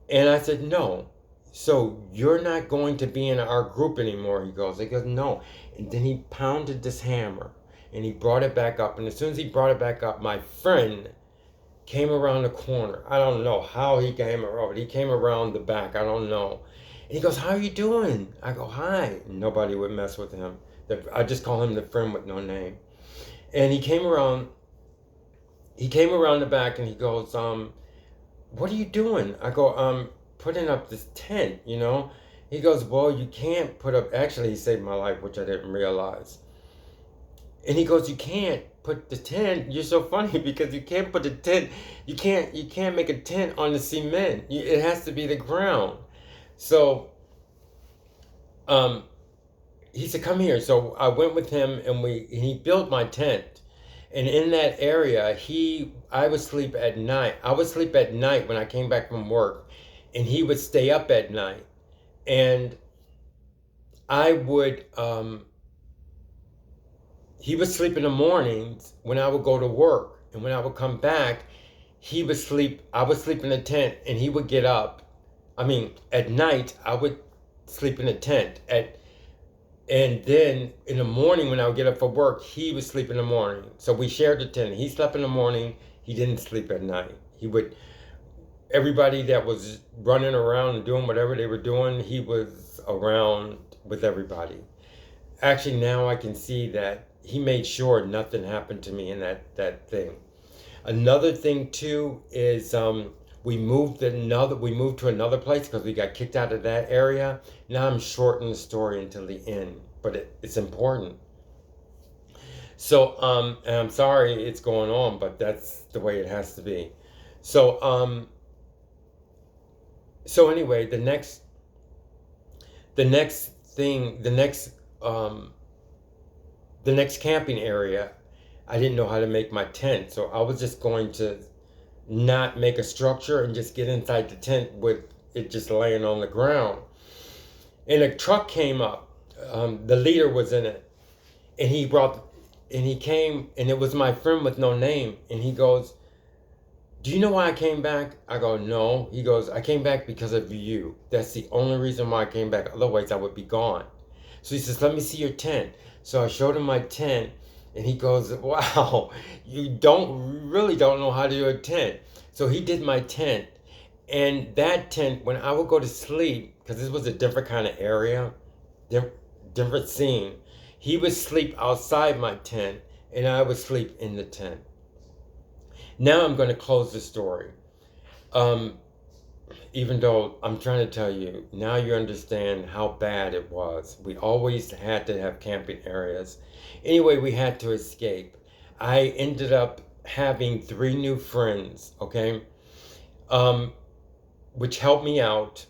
And I said, no. So you're not going to be in our group anymore, he goes. He goes, no. And then he pounded this hammer and he brought it back up. And as soon as he brought it back up, my friend came around the corner. I don't know how he came around, but he came around the back. I don't know. And he goes, how are you doing? I go, hi. Nobody would mess with him. I just call him the friend with no name. And he came around the back and he goes, what are you doing? I go, putting up this tent, you know? He goes, well, you can't put up, actually he saved my life, which I didn't realize. And he goes, you can't put the tent, you're so funny because you can't put the tent, you can't make a tent on the cement. It has to be the ground. So, he said, come here. So I went with him and he built my tent. And in that area, I would sleep at night. I would sleep at night when I came back from work, and he would stay up at night. And I would, he would sleep in the mornings when I would go to work. And when I would come back, I would sleep in the tent, and he would get up. I mean, at night, I would sleep in the tent. And then in the morning when I would get up for work, he would sleep in the morning. So we shared the tent. He slept in the morning. He didn't sleep at night. Everybody that was running around and doing whatever they were doing, he was around with everybody. Actually, now I can see that he made sure nothing happened to me in that thing. Another thing too is we moved to another place because we got kicked out of that area. Now I'm shortening the story until the end, but it's important. So and I'm sorry it's going on, but that's the way it has to be. So so anyway, the next thing, the next camping area, I didn't know how to make my tent, so I was just going to not make a structure and just get inside the tent with it just laying on the ground. And a truck came up. The leader was in it, and he came, and it was my friend with no name. And he goes, "Do you know why I came back?" I go, "No." He goes, "I came back because of you. That's the only reason why I came back. Otherwise, I would be gone." So he says, "Let me see your tent." So I showed him my tent, and he goes, "Wow, you really don't know how to do a tent." So he did my tent, and that tent, when I would go to sleep, because this was a different kind of area, different scene, he would sleep outside my tent, and I would sleep in the tent. Now I'm going to close the story. Um, Even though I'm trying to tell you, now you understand how bad it was. We always had to have camping areas. Anyway, we had to escape. I ended up having 3 new friends, okay, which helped me out.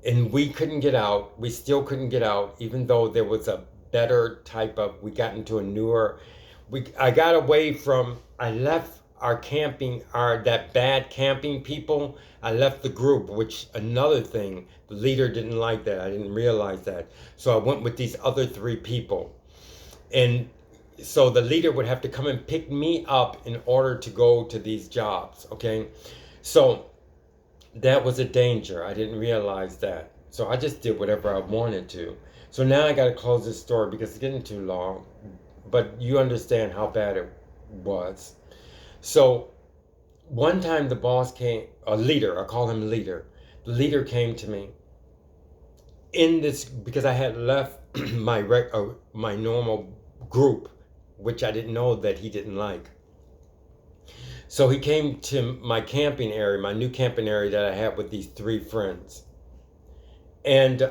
And we couldn't get out. We still couldn't get out, even though there was a better type of, we got into a newer, I got away from, I left that bad camping people. I left the group, which another thing, the leader didn't like that. I didn't realize that. So I went with these other 3 people. And so the leader would have to come and pick me up in order to go to these jobs, okay? So that was a danger. I didn't realize that. So I just did whatever I wanted to. So now I got to close this story because it's getting too long. But you understand how bad it was. So one time the boss came, a leader, I call him leader. The leader came to me in this, because I had left my normal group, which I didn't know that he didn't like. So he came to my camping area, my new camping area that I had with these 3 friends. And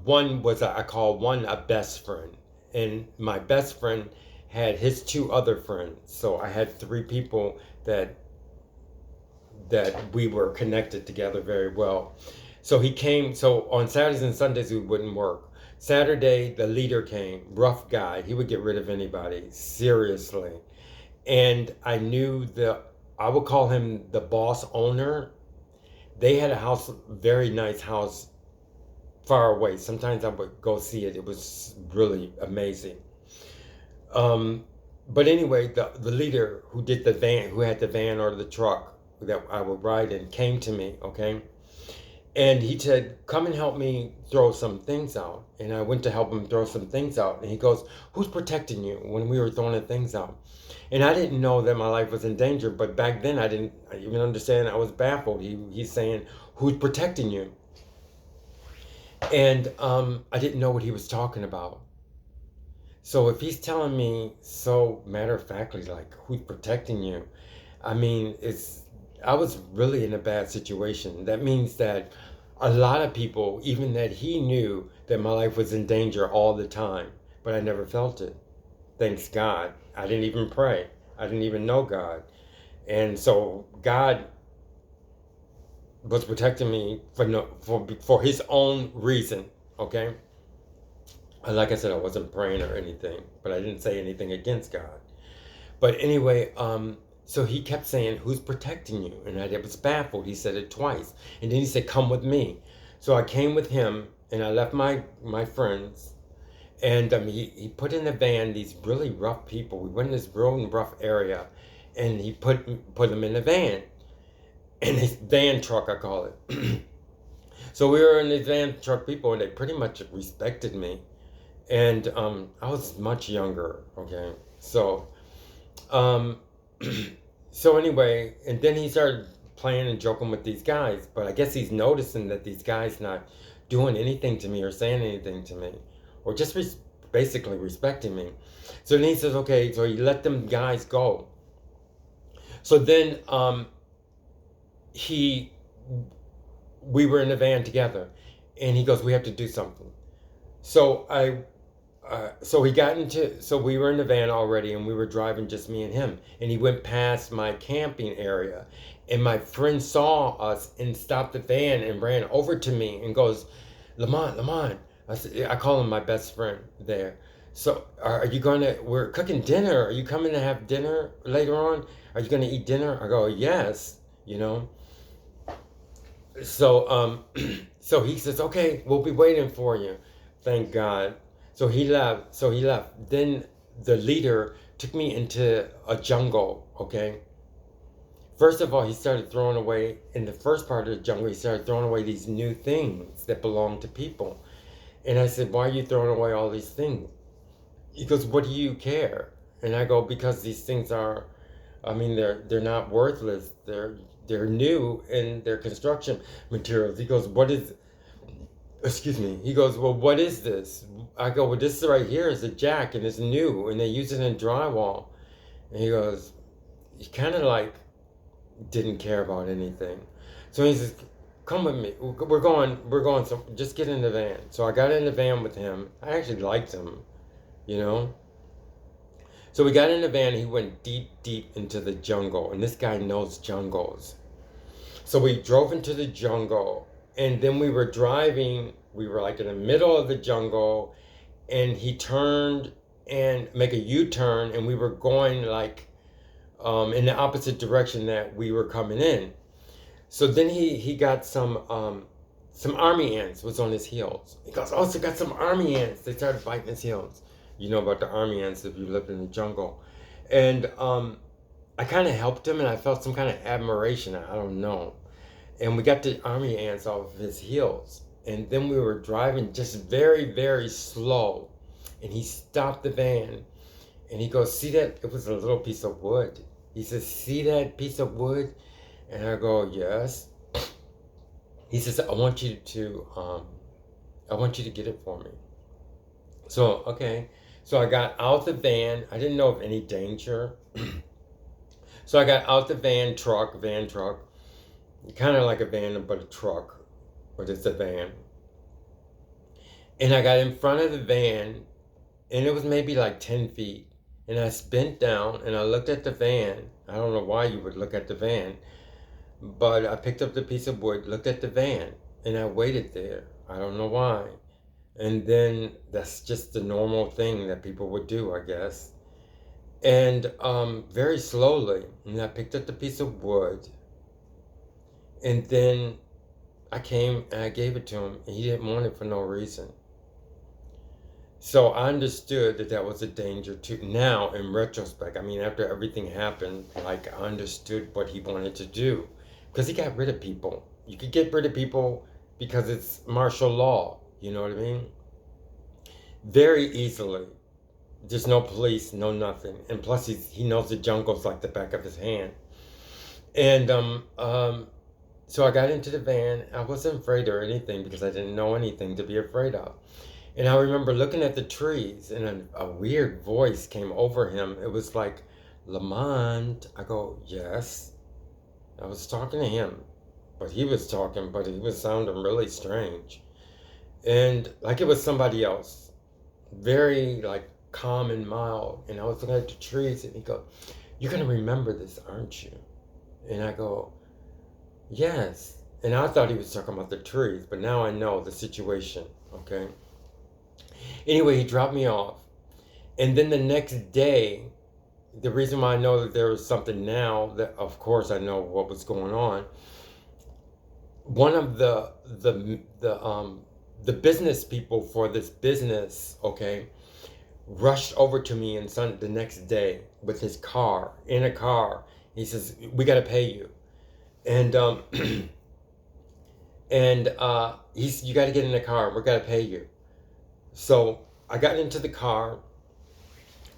one was, I call one a best friend. And my best friend had his 2 other friends. So I had 3 people that we were connected together very well. So he came, so on Saturdays and Sundays we wouldn't work. Saturday, the leader came, rough guy. He would get rid of anybody, seriously. And I would call him the boss owner. They had a house, very nice house, far away. Sometimes I would go see it. It was really amazing. But anyway, the leader who had the van or the truck that I would ride in came to me, okay? And he said, come and help me throw some things out. And I went to help him throw some things out. And he goes, who's protecting you when we were throwing the things out? And I didn't know that my life was in danger. But back then, I didn't even understand. I was baffled. He's saying, who's protecting you? And I didn't know what he was talking about. So if he's telling me so matter of factly, like, who's protecting you? I mean, I was really in a bad situation. That means that a lot of people, even that he knew that my life was in danger all the time, but I never felt it. Thanks God. I didn't even pray. I didn't even know God. And so God was protecting me for his own reason, okay? Like I said, I wasn't praying or anything, but I didn't say anything against God. But anyway, so he kept saying, who's protecting you? And I was baffled. He said it twice. And then he said, come with me. So I came with him, and I left my friends. And he put in a van these really rough people. We went in this real rough area, and he put them in a van. In his van truck, I call it. So we were in these van truck people, and they pretty much respected me. And I was much younger, okay? So um, so anyway, and then he started playing and joking with these guys, but I guess he's noticing that these guys not doing anything to me or saying anything to me, or just basically respecting me. So then he says, okay, so he let them guys go. So then we were in the van together, and he goes, we have to do something. So so we were in the van already, and we were driving, just me and him, and he went past my camping area, and my friend saw us and stopped the van and ran over to me and goes, Lamont. I call him my best friend there. So are you we're cooking dinner. Are you coming to have dinner later on? Are you gonna eat dinner? I go, yes, you know. So so he says, okay, we'll be waiting for you. Thank God. So he left. Then the leader took me into a jungle, okay? First of all, he started throwing away, in the first part of the jungle, he started throwing away these new things that belong to people. And I said, why are you throwing away all these things? He goes, what do you care? And I go, because these things are, I mean, they're not worthless. They're new, and they're construction materials. He goes, excuse me. He goes, well, what is this? I go, well, this right here is a jack, and it's new, and they use it in drywall. And he goes, he kind of like didn't care about anything. So he says, come with me. We're going. So just get in the van. So I got in the van with him. I actually liked him, you know. So we got in the van. He went deep, deep into the jungle, and this guy knows jungles. So we drove into the jungle, and then we were driving. We were like in the middle of the jungle, and he turned and make a U-turn, and we were going like in the opposite direction that we were coming in. So then he got some army ants was on his heels. He goes, oh, so got some army ants. They started biting his heels. You know about the army ants if you lived in the jungle. And I kind of helped him, and I felt some kind of admiration. I don't know. And we got the army ants off of his heels. And then we were driving just very, very slow. And he stopped the van. And he goes, see that? It was a little piece of wood. He says, see that piece of wood? And I go, yes. He says, I want you to get it for me. So, okay. So I got out the van. I didn't know of any danger. So I got out the van truck. Kind of like a van, but a truck. But it's a van. And I got in front of the van, and it was maybe like 10 feet. And I bent down, and I looked at the van. I don't know why you would look at the van. But I picked up the piece of wood, looked at the van, and I waited there. I don't know why. And then that's just the normal thing that people would do, I guess. And very slowly, and I picked up the piece of wood, and then I came and I gave it to him, and he didn't want it for no reason. So I understood that that was a danger too. Now, in retrospect, I mean, after everything happened, like I understood what he wanted to do, because he got rid of people. You could get rid of people because it's martial law. You know what I mean? Very easily. There's no police, no nothing. And plus, he knows the jungles like the back of his hand. And so I got into the van. I wasn't afraid or anything because I didn't know anything to be afraid of. And I remember looking at the trees, and a weird voice came over him. It was like, Lamont. I go, yes. I was talking to him, but he was talking, but he was sounding really strange. And like it was somebody else, very like calm and mild. And I was looking at the trees, and he goes, you're going to remember this, aren't you? And I go, yes. And I thought he was talking about the trees, but now I know the situation, okay? Anyway, he dropped me off. And then the next day, the reason why I know that there was something now, that of course I know what was going on. One of the business people for this business, okay, rushed over to me and the next day with his car, in a car. He says, we got to pay you. And you got to get in the car. We're got to pay you. So I got into the car,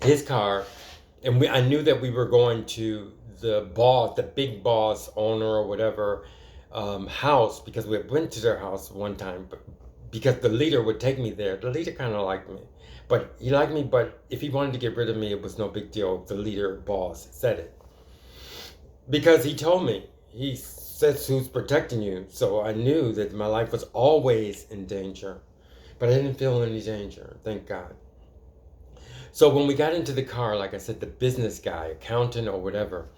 his car, and I knew that we were going to the boss, the big boss owner or whatever house, because we went to their house one time, because the leader would take me there. The leader kind of liked me, but he liked me. But if he wanted to get rid of me, it was no big deal. The leader boss said it, because he told me, he says, who's protecting you? So I knew that my life was always in danger, but I didn't feel any danger, thank God. So when we got into the car, like I said, the business guy, accountant or whatever,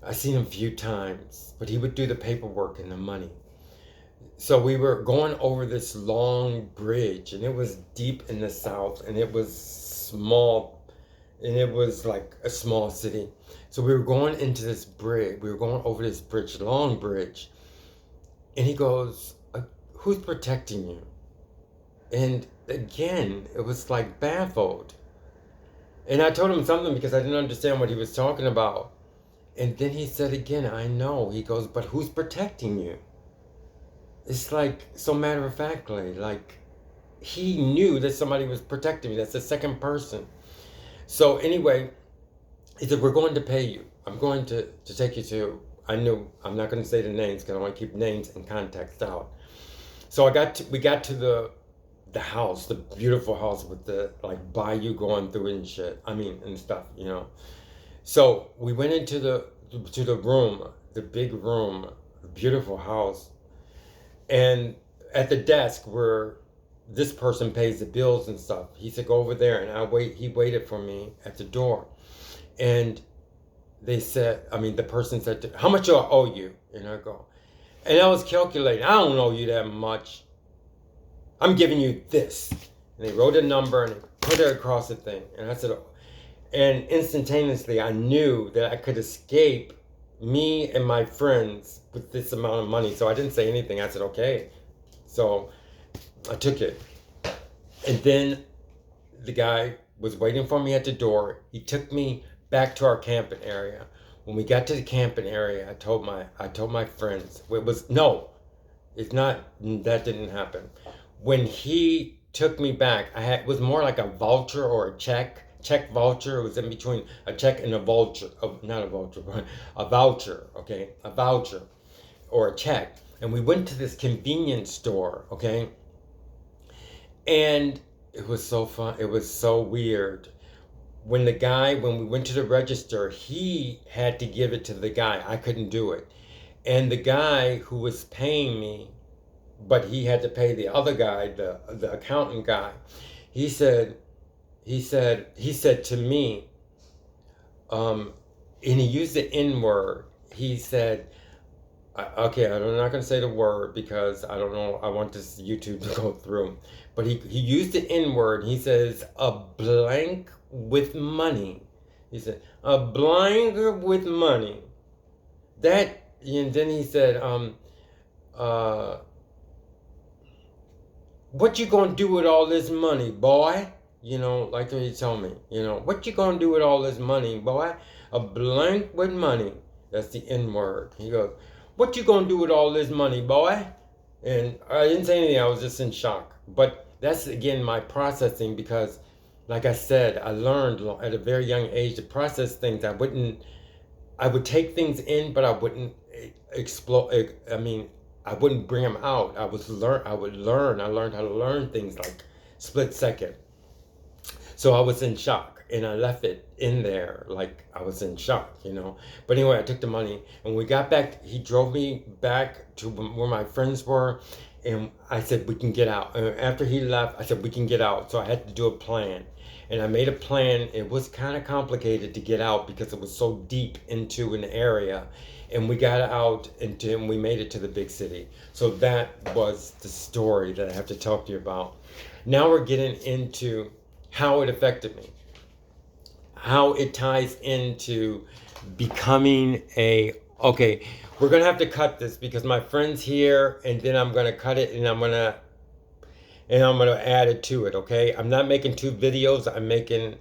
I seen him a few times, but he would do the paperwork and the money. So we were going over this long bridge, and it was deep in the south, and it was small, and it was like a small city. So we were going into this bridge. We were going over this bridge, long bridge. And he goes, who's protecting you? And again, it was like baffled. And I told him something because I didn't understand what he was talking about. And then he said again, I know. He goes, but who's protecting you? It's like, so matter of factly, like he knew that somebody was protecting me. That's the second person. So anyway, he said, we're going to pay you. I'm going to take you to, I'm not going to say the names because I want to keep names and context out. So we got to the house, the beautiful house with the like bayou going through and shit. I mean, and stuff, you know. So we went into the room, the big room, the beautiful house. And at the desk where this person pays the bills and stuff, he said, go over there. And he waited for me at the door. And they said, the person said, how much do I owe you? And I go, and I was calculating, I don't owe you that much. I'm giving you this. And they wrote a number and they put it across the thing. And I said, and instantaneously I knew that I could escape me and my friends with this amount of money. So I didn't say anything. I said, okay. So I took it. And then the guy was waiting for me at the door. He took me back to our camping area. When we got to the camping area, I told my friends, it's not, that didn't happen. When he took me back, it was more like a voucher or a check voucher. It was in between a check and a voucher, not a vulture, but a voucher, okay? A voucher or a check. And we went to this convenience store, okay? And it was so fun. It was so weird. When we went to the register, he had to give it to the guy. I couldn't do it. And the guy who was paying me, but he had to pay the other guy, the accountant guy, he said to me, and he used the N word. He said, okay, I'm not going to say the word because I don't know, I want this YouTube to go through. But he used the N word. He says, a blank with money. He said, a blank with money. And then he said, what you gonna do with all this money, boy? You know, like he told me, what you gonna do with all this money, boy? A blank with money. That's the N word. He goes, what you gonna do with all this money, boy? And I didn't say anything, I was just in shock. But that's again my processing because, like I said, I learned at a very young age to process things. I would take things in, but I wouldn't explode. I mean, I wouldn't bring them out. I would learn. I learned how to learn things like split second. So I was in shock and I left it in there like I was in shock, you know. But anyway, I took the money and we got back. He drove me back to where my friends were and I said, we can get out. And after he left, I said, we can get out. So I had to do a plan. And I made a plan. It was kind of complicated to get out because it was so deep into an area. And we got out and we made it to the big city. So that was the story that I have to talk to you about. Now we're getting into how it affected me, how it ties into becoming a, okay, we're gonna have to cut this because my friend's here and then I'm gonna cut it and I'm gonna add it to it, okay? I'm not making two videos, I'm making